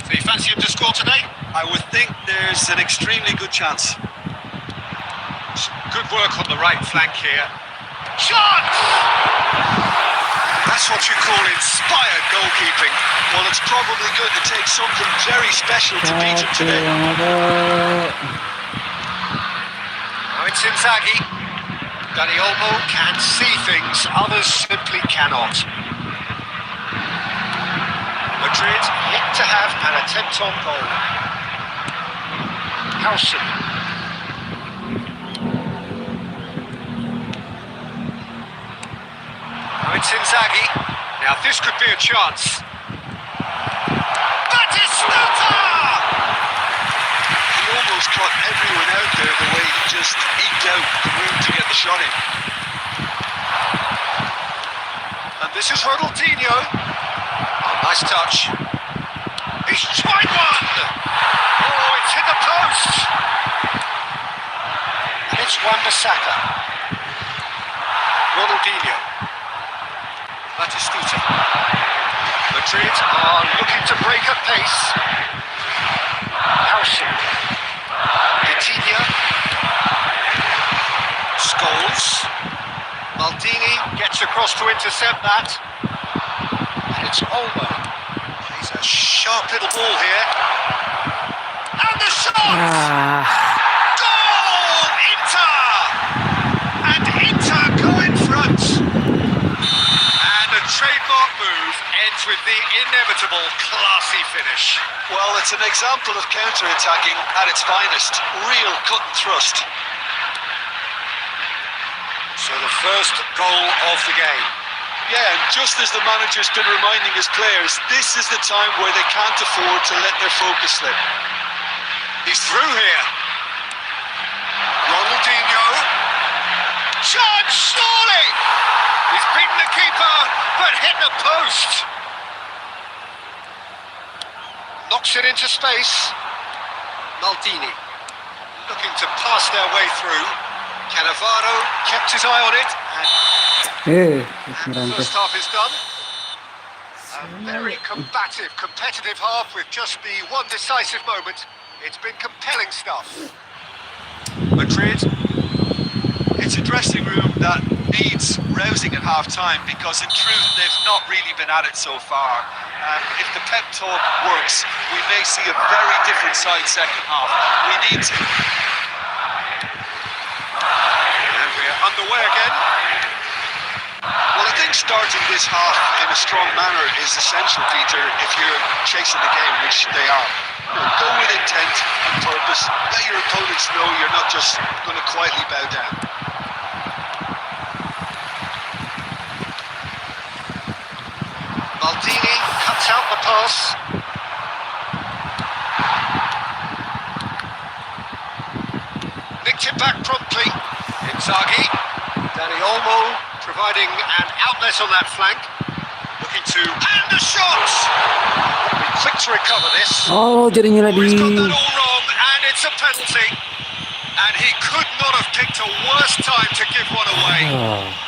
So you fancy him to score today? I would think there's an extremely good chance. Good work on the right flank here. Shot! That's what you call inspired goalkeeping. Well, it's probably going to take something very special to beat him today. Now it's Inzaghi. Dani Olmo can see things others simply cannot. Madrid yet to have an attempt on goal. Howson. Now it's Inzaghi. Now this could be a chance. Batistuta! He almost caught everyone out there the way he just eked out the room to get the shot in. And this is Ronaldinho. Oh, nice touch. He's tried one! Oh, it's hit the post! And it's Wan-Bissaka. Ronaldinho. Batistuta. Madrid are looking to break at pace. Howson. Vitinha. Scholes. Maldini gets across to intercept that. And it's Olmo. He's a sharp little ball here. And the shot! Goal! Inter! And Inter go in front. And a trademark move ends with the inevitable classy finish. Well, it's an example of counter-attacking at its finest. Real cut and thrust. So the first goal of the game. Yeah, and just as the manager's been reminding his players, this is the time where they can't afford to let their focus slip. He's through here. Ronaldinho. Charge surely! He's beaten the keeper, but hit the post. Knocks it into space. Maldini looking to pass their way through. Cannavaro kept his eye on it and And the first half is done. A very combative, competitive half with just the one decisive moment. It's been compelling stuff. Madrid, it's a dressing room that needs rousing at half-time because in truth they've not really been at it so far. If the pep talk works, we may see a very different side second half. We need to. And we're underway again. Well, I think starting this half in a strong manner is essential, Peter, if you're chasing the game, which they are. You know, go with intent and purpose. Let your opponents know you're not just going to quietly bow down. Maldini cuts out the pass. Nicked it back promptly. Inzaghi. Dani Olmo providing an outlet on that flank. Looking to... And the shot! Be quick to recover this. Oh, jadinya Oh, he's got lagi. that all wrong, and it's a penalty. And he could not have picked a worse time to give one away. Oh.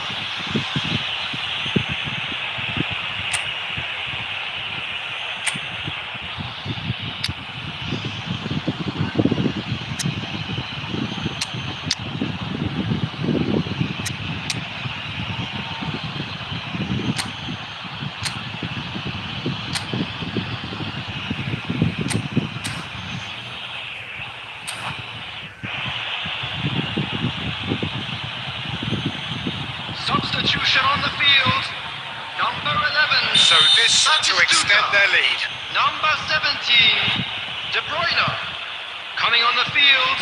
Substitution on the field. Number 11. So this to extend their lead. Number 17. De Bruyne. Coming on the field.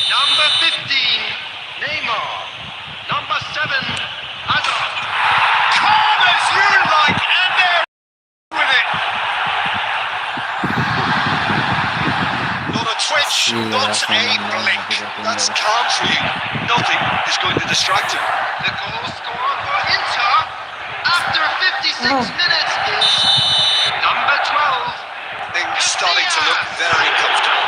Number 15. Neymar. Number 7. Hazard. Calm as you like, and they're with it. Not a twitch, not a blink. That's calm for you. Nothing is going to distract him. The goal scorer for Inter after 56 minutes is number 12. Things starting to look very comfortable.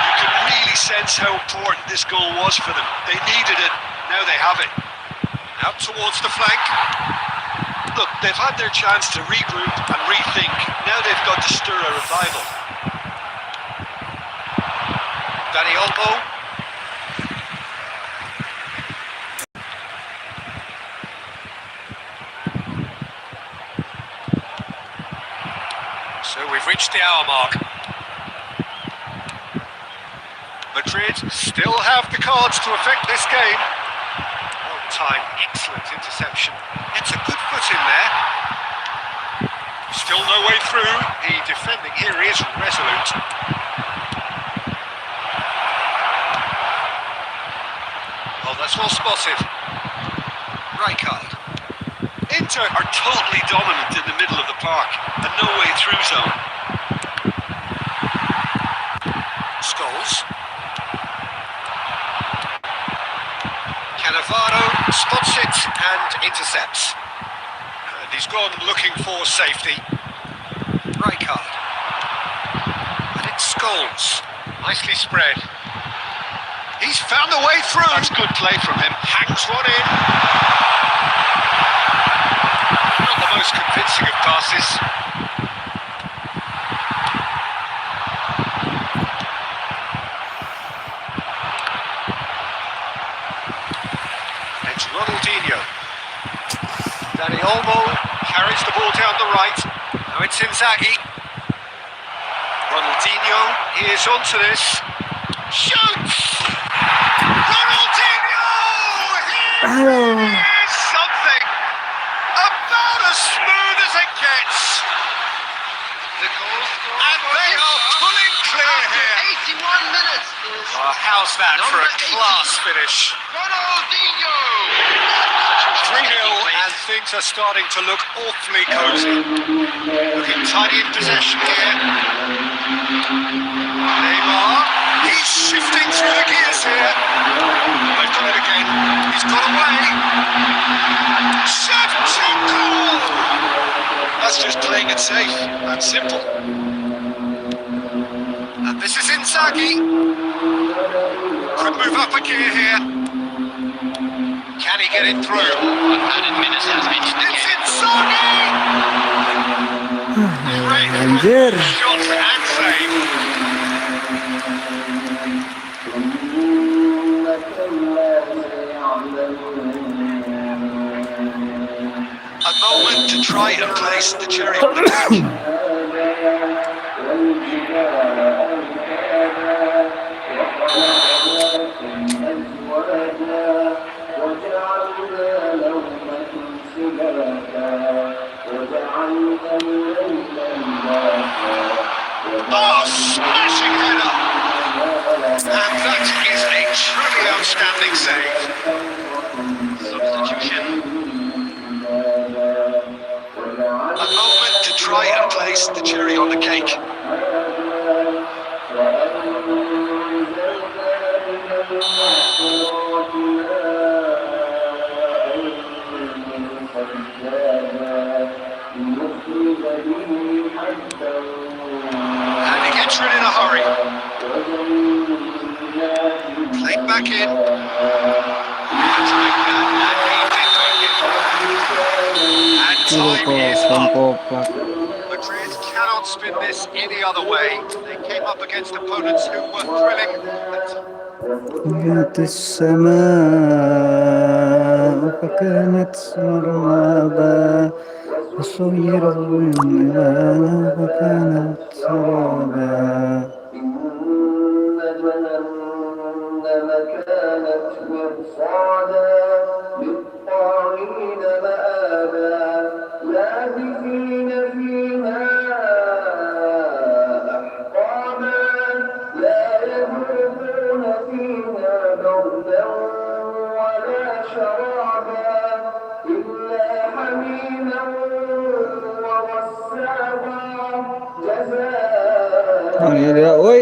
You can really sense how important this goal was for them. They needed it. Now they have it. Out towards the flank. Look, they've had their chance to regroup and rethink. Now they've got to stir a revival. Dani Olmo. So we've reached the hour mark. Madrid still have the cards to affect this game. Well timed, excellent interception. It's a good foot in there. Still no way through. The defending here is resolute. Oh, that's well spotted. Rijkaard. Inter are totally dominant in the middle of the park and no way through zone. Scholes. Cannavaro spots it and intercepts. And he's gone looking for safety. Rijkaard. And it's Scholes. Nicely spread. He's found the way through. That's good play from him. Hangs one in. Not the most convincing of passes. It's Ronaldinho. Dani Olmo carries the ball down the right. Now it's Inzaghi. Ronaldinho, he is onto this. Shoots! Ronaldinho! Here is something about as smooth as it gets. The goal scorer And for they are Inter pulling clear after here. 81 minutes is Oh, how's that for a Number 18. class finish? Ronaldinho. 3-0 and things are starting to look awfully cosy. Looking tidy in possession here. Neymar, he's shifting through the gears here. They've done it again. He's got away. Shevchenko! That's just playing it safe and simple. And this is Inzaghi. Could move up a gear here. Can he get it through? Added minutes has been It's Inzaghi! Great Anjir. shot and save. A moment to try and place the cherry on the cake. Oh, smashing header! And that is a truly outstanding save. substitution. A moment to try and place the cherry on the cake. And he gets rid in a hurry. Played back in. And time is up. Komplak. Madrid cannot spin this any other way. They came up against opponents who were thrilling. رؤية السماء فكانت سرابا وصير الظلام فكانت سرابا إن جهنم كانت مرصادا للطاغين مآبا لابثين فيها أحقابا لا يذوقون فيها بردا ولا شرابا إلا حميما وغساقا جزاء Ini dia, oi.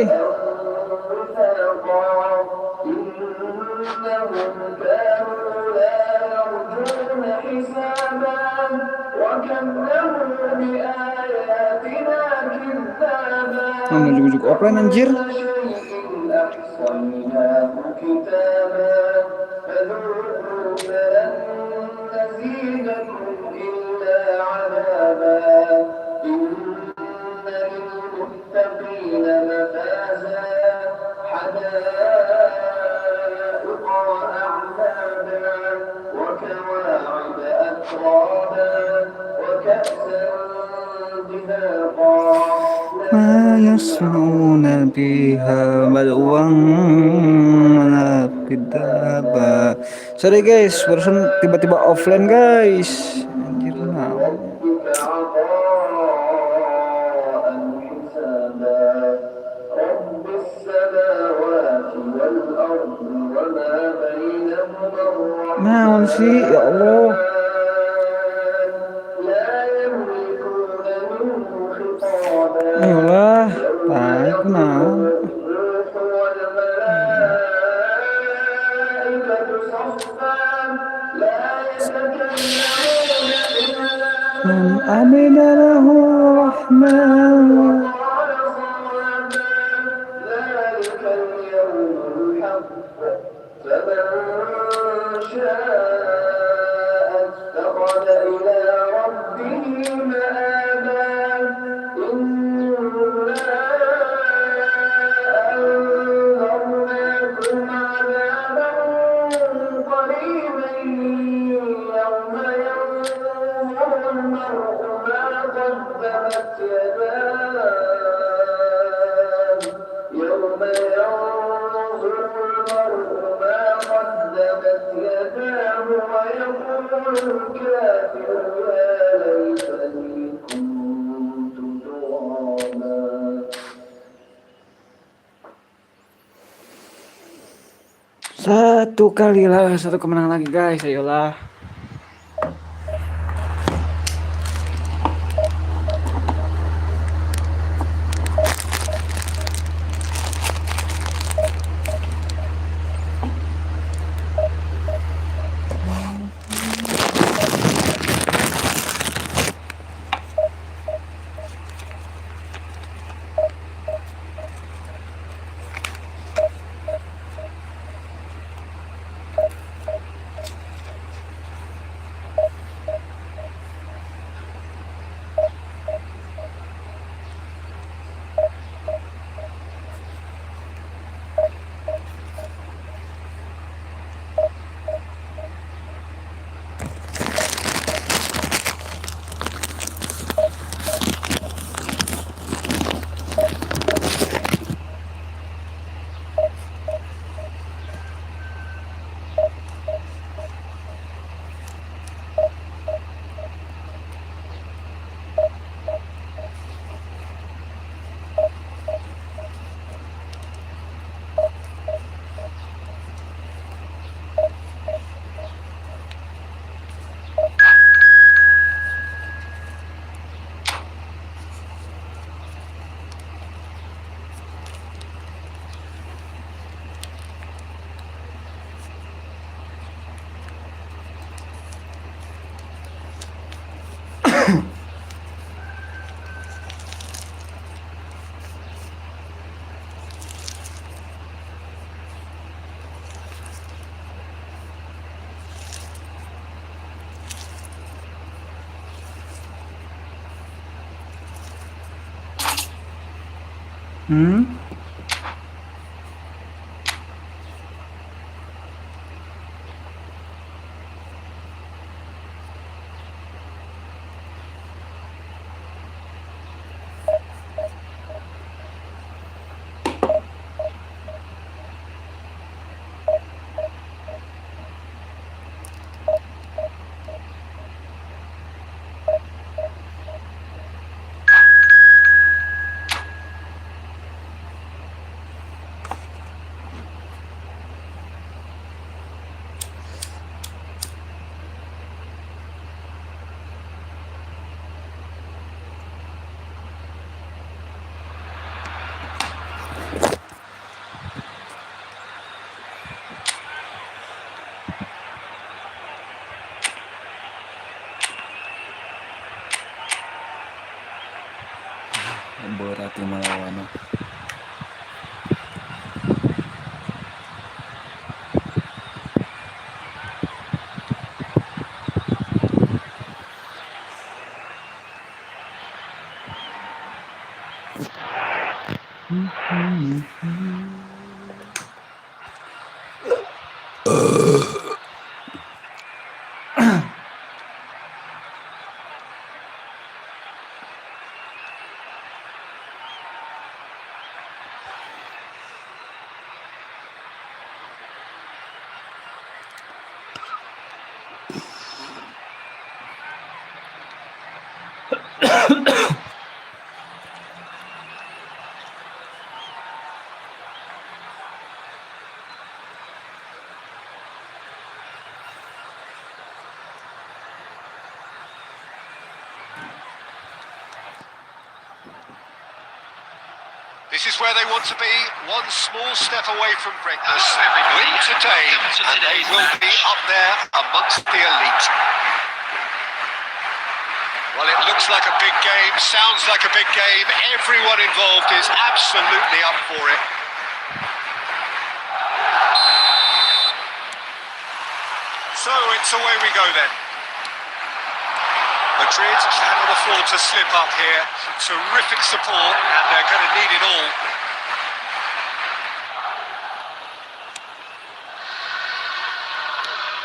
إنهم كانوا لا يرجون حسابا وكذبوا بآياتنا كذابا Kamu jujuk offline anjir. كل شيء أحصيناه كتابا فذوقوا فلن نزيدكم إلا عذابا للمتقين مفازا حدائق وأعنابا وكواعب أترابا وكأسا دهاقا ما يسمعون بها بلوا ولا كذابا. Sorry guys, barusan tiba-tiba offline guys. Anjir nah. ربك عطاء حسابا رب السماوات والأرض وما بينهما Naon sih ya Allah. لا يملكون منه خطابا Ayolah, tahu naon. الروح والملائكة صفا لا يتكلمون إلا من أمن له الرحمن. قال صوابا ذلك اليوم الحق فمن شاء اتخذ إلى ربه مآبا إنا أنذرناكم عذابا قريبا يوم ينظر المرء ما قدمت يداه يوم ينظر المرء ما قدمت يداه ويقول الكافر يا ليتني كنت ترابا Satu kali lah, satu kemenangan lagi guys, ayolah. Berarti melawan. This is where they want to be, one small step away from greatness. everybody, Win today, welcome to and they today's will match. be up there amongst the elite. Well, it looks like a big game, sounds like a big game. Everyone involved is absolutely up for it. So it's away we go then. Madrid cannot afford to slip up here. Terrific support, and they're going to need it all.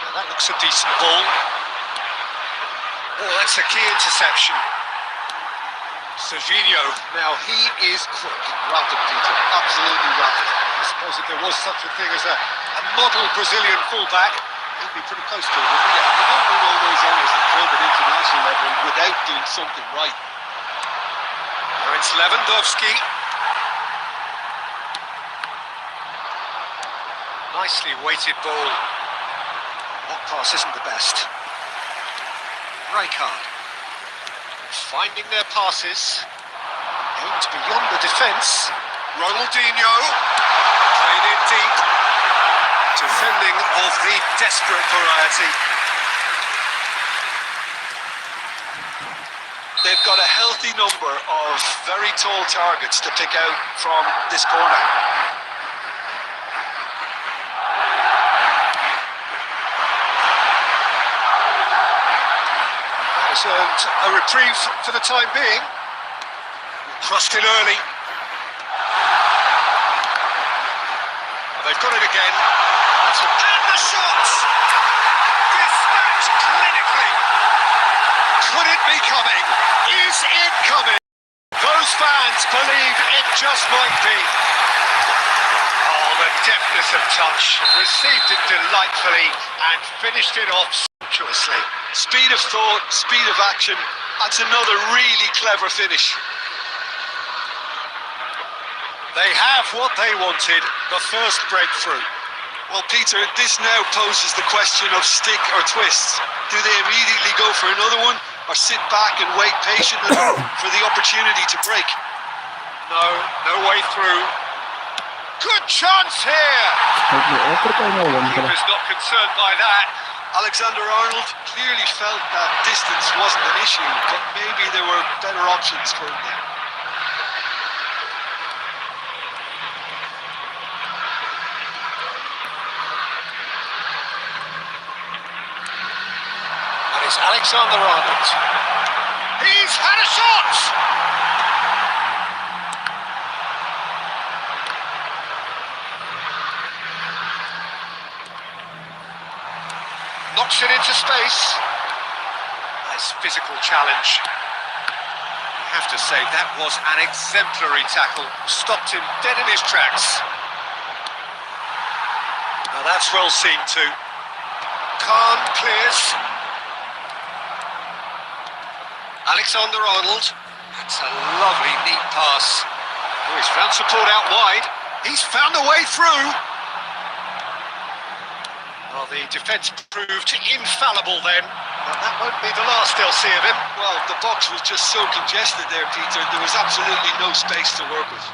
Well, that looks a decent ball. Oh, that's a key interception. Serginho, now he is quick. Rapid, Peter. Absolutely rapid. I suppose if there was such a thing as a model Brazilian fullback, he'd be pretty close to it, wouldn't he? You don't win all those honours at club and international level without doing something right. Now it's Lewandowski. Nicely weighted ball. That pass isn't the best. Rijkaard. Finding their passes. Aimed beyond the defence. Ronaldinho. Played in deep. Defending of the desperate variety. They've got a healthy number of very tall targets to pick out from this corner. That has earned a reprieve for the time being. Crossed in early. They've got it again. And the shots! Dispatched clinically. Could it be coming? Is it coming? Those fans believe it just might be. Oh, the deftness of touch. Received it delightfully and finished it off sumptuously. Speed of thought, speed of action. That's another really clever finish. They have what they wanted, the first breakthrough. Well, Peter, this now poses the question of stick or twist. Do they immediately go for another one, or sit back and wait patiently for the opportunity to break? No way through. Good chance here! Keeper's not concerned by that. Alexander-Arnold clearly felt that distance wasn't an issue, but maybe there were better options for him there. And it's Alexander-Arnold. He's had a shot! Knocks it into space. Nice physical challenge. I have to say, that was an exemplary tackle. Stopped him dead in his tracks. Now that's well seen too. Khan clears. Alexander-Arnold. That's a lovely, neat pass. Oh, he's found support out wide. He's found a way through. Well, the defence proved infallible then, but that won't be the last they'll see of him. Well, the box was just so congested there, Peter. There was absolutely no space to work with.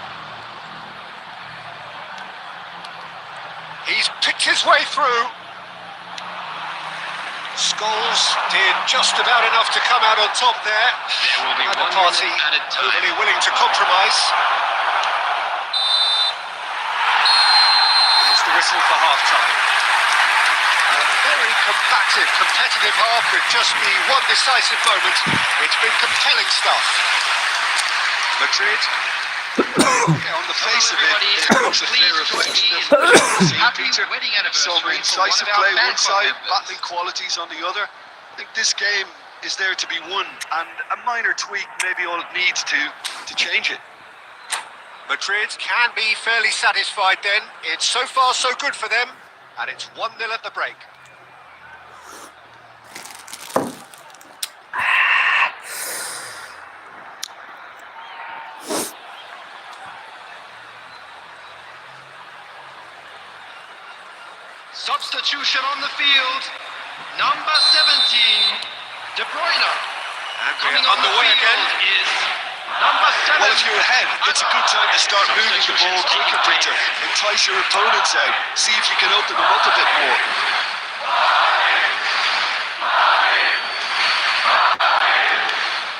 He's picked his way through. Scholes did just about enough to come out on top there. There will be And the 1 party minute added time. overly willing to compromise. There's the whistle for half-time. A very combative, competitive half with just the one decisive moment. It's been compelling stuff. Madrid. On the face of it, it looks a fairer fixture. Happy Peter, wedding some anniversary for one incisive of our play fan one club side, members. battling qualities on the other. I think this game is there to be won, and a minor tweak may be all it needs to change it. Madrid can be fairly satisfied then. It's so far so good for them, and it's 1-0 at the break. Substitution on the field. Number 17, De Bruyne. And Coming we're on the underway field again. is number 7. Well, if you're ahead, it's a good time to start moving the ball quicker, Peter. Entice your opponents out. See if you can open them up a bit more.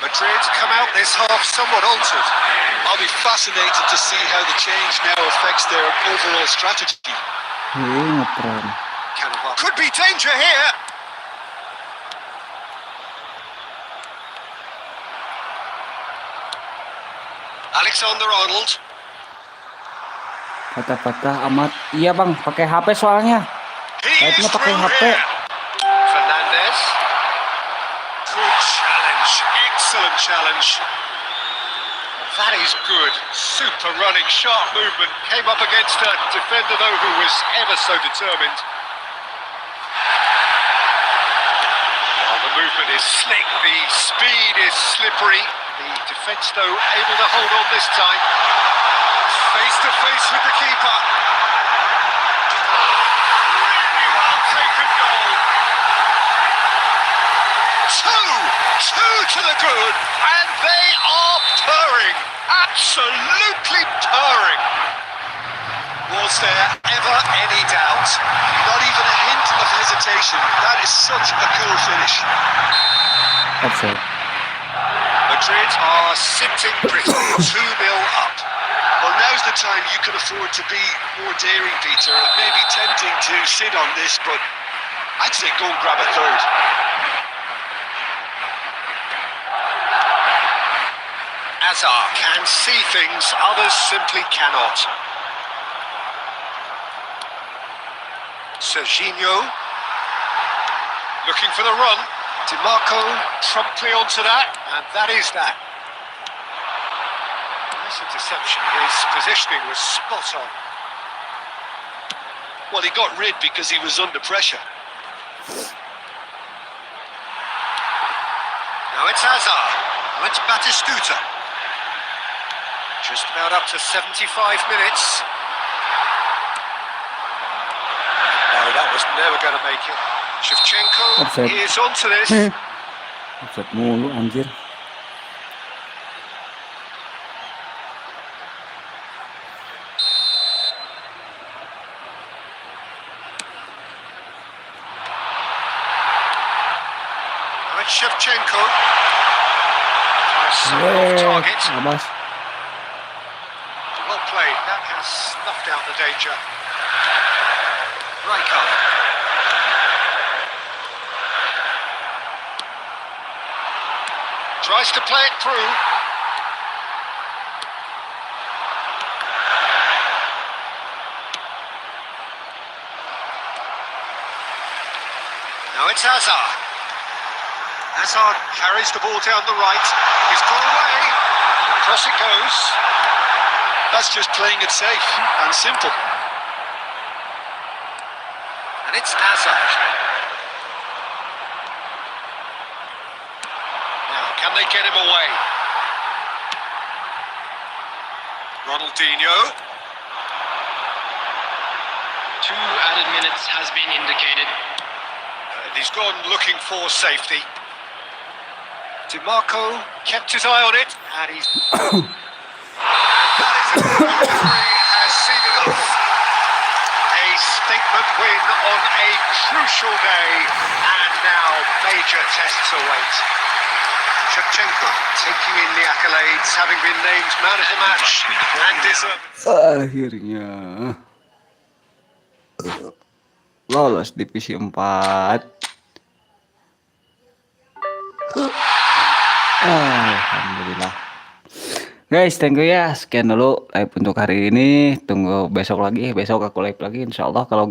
Madrid come out this half somewhat altered. I'll be fascinated to see how the change now affects their overall strategy. Cannonball. Could be danger here. Alexander-Arnold. Patah-patah amat. Iya bang, pakai HP soalnya. He is Kayaknya pakai through HP. here. Fernandez. Good challenge. Excellent challenge. That is good. Super running, sharp movement. Came up against a defender, though, who was ever so determined. Well, the movement is slick. The speed is slippery. The defence, though, able to hold on this time. Face to face with the keeper. Really well taken goal. Two to the good, and they are purring. Absolutely purring. Was there ever any doubt? Not even a hint of hesitation. That is such a cool finish. Offside. Madrid are sitting pretty, 2-0 up. Well, now's the time you can afford to be more daring, Peter. It may be tempting to sit on this, but I'd say go and grab a third. Azar can see things others simply cannot. Serginho looking for the run. DiMarco promptly onto that, and that is that. Nice interception. His positioning was spot on. Well, he got rid because he was under pressure. Now it's Azar. Now it's Batistuta. Just about up to 75 minutes. No, that was never going to make it. Shevchenko Offside. is onto this. Offside mulu anjir. Shevchenko. So off target. Abbas. Well played. That has snuffed out the danger. Rijkaard. Tries to play it through. Now it's Hazard. Hazard carries the ball down the right. He's gone away. Across it goes. That's just playing it safe and simple. And it's Hazard. Now, can they get him away? Ronaldinho. 2 added minutes has been indicated. And he's gone looking for safety. DiMarco kept his eye on it, and he's... and that is a referee has seen it off. A statement win on a crucial day, and now major tests await. Shevchenko taking in the accolades, having been named man of the match, and deserved. Akhirnya lolos divisi 4. Alhamdulillah. Guys, thank you ya. Sekian dulu live untuk hari ini. Tunggu besok lagi. Besok aku live lagi insyaallah kalau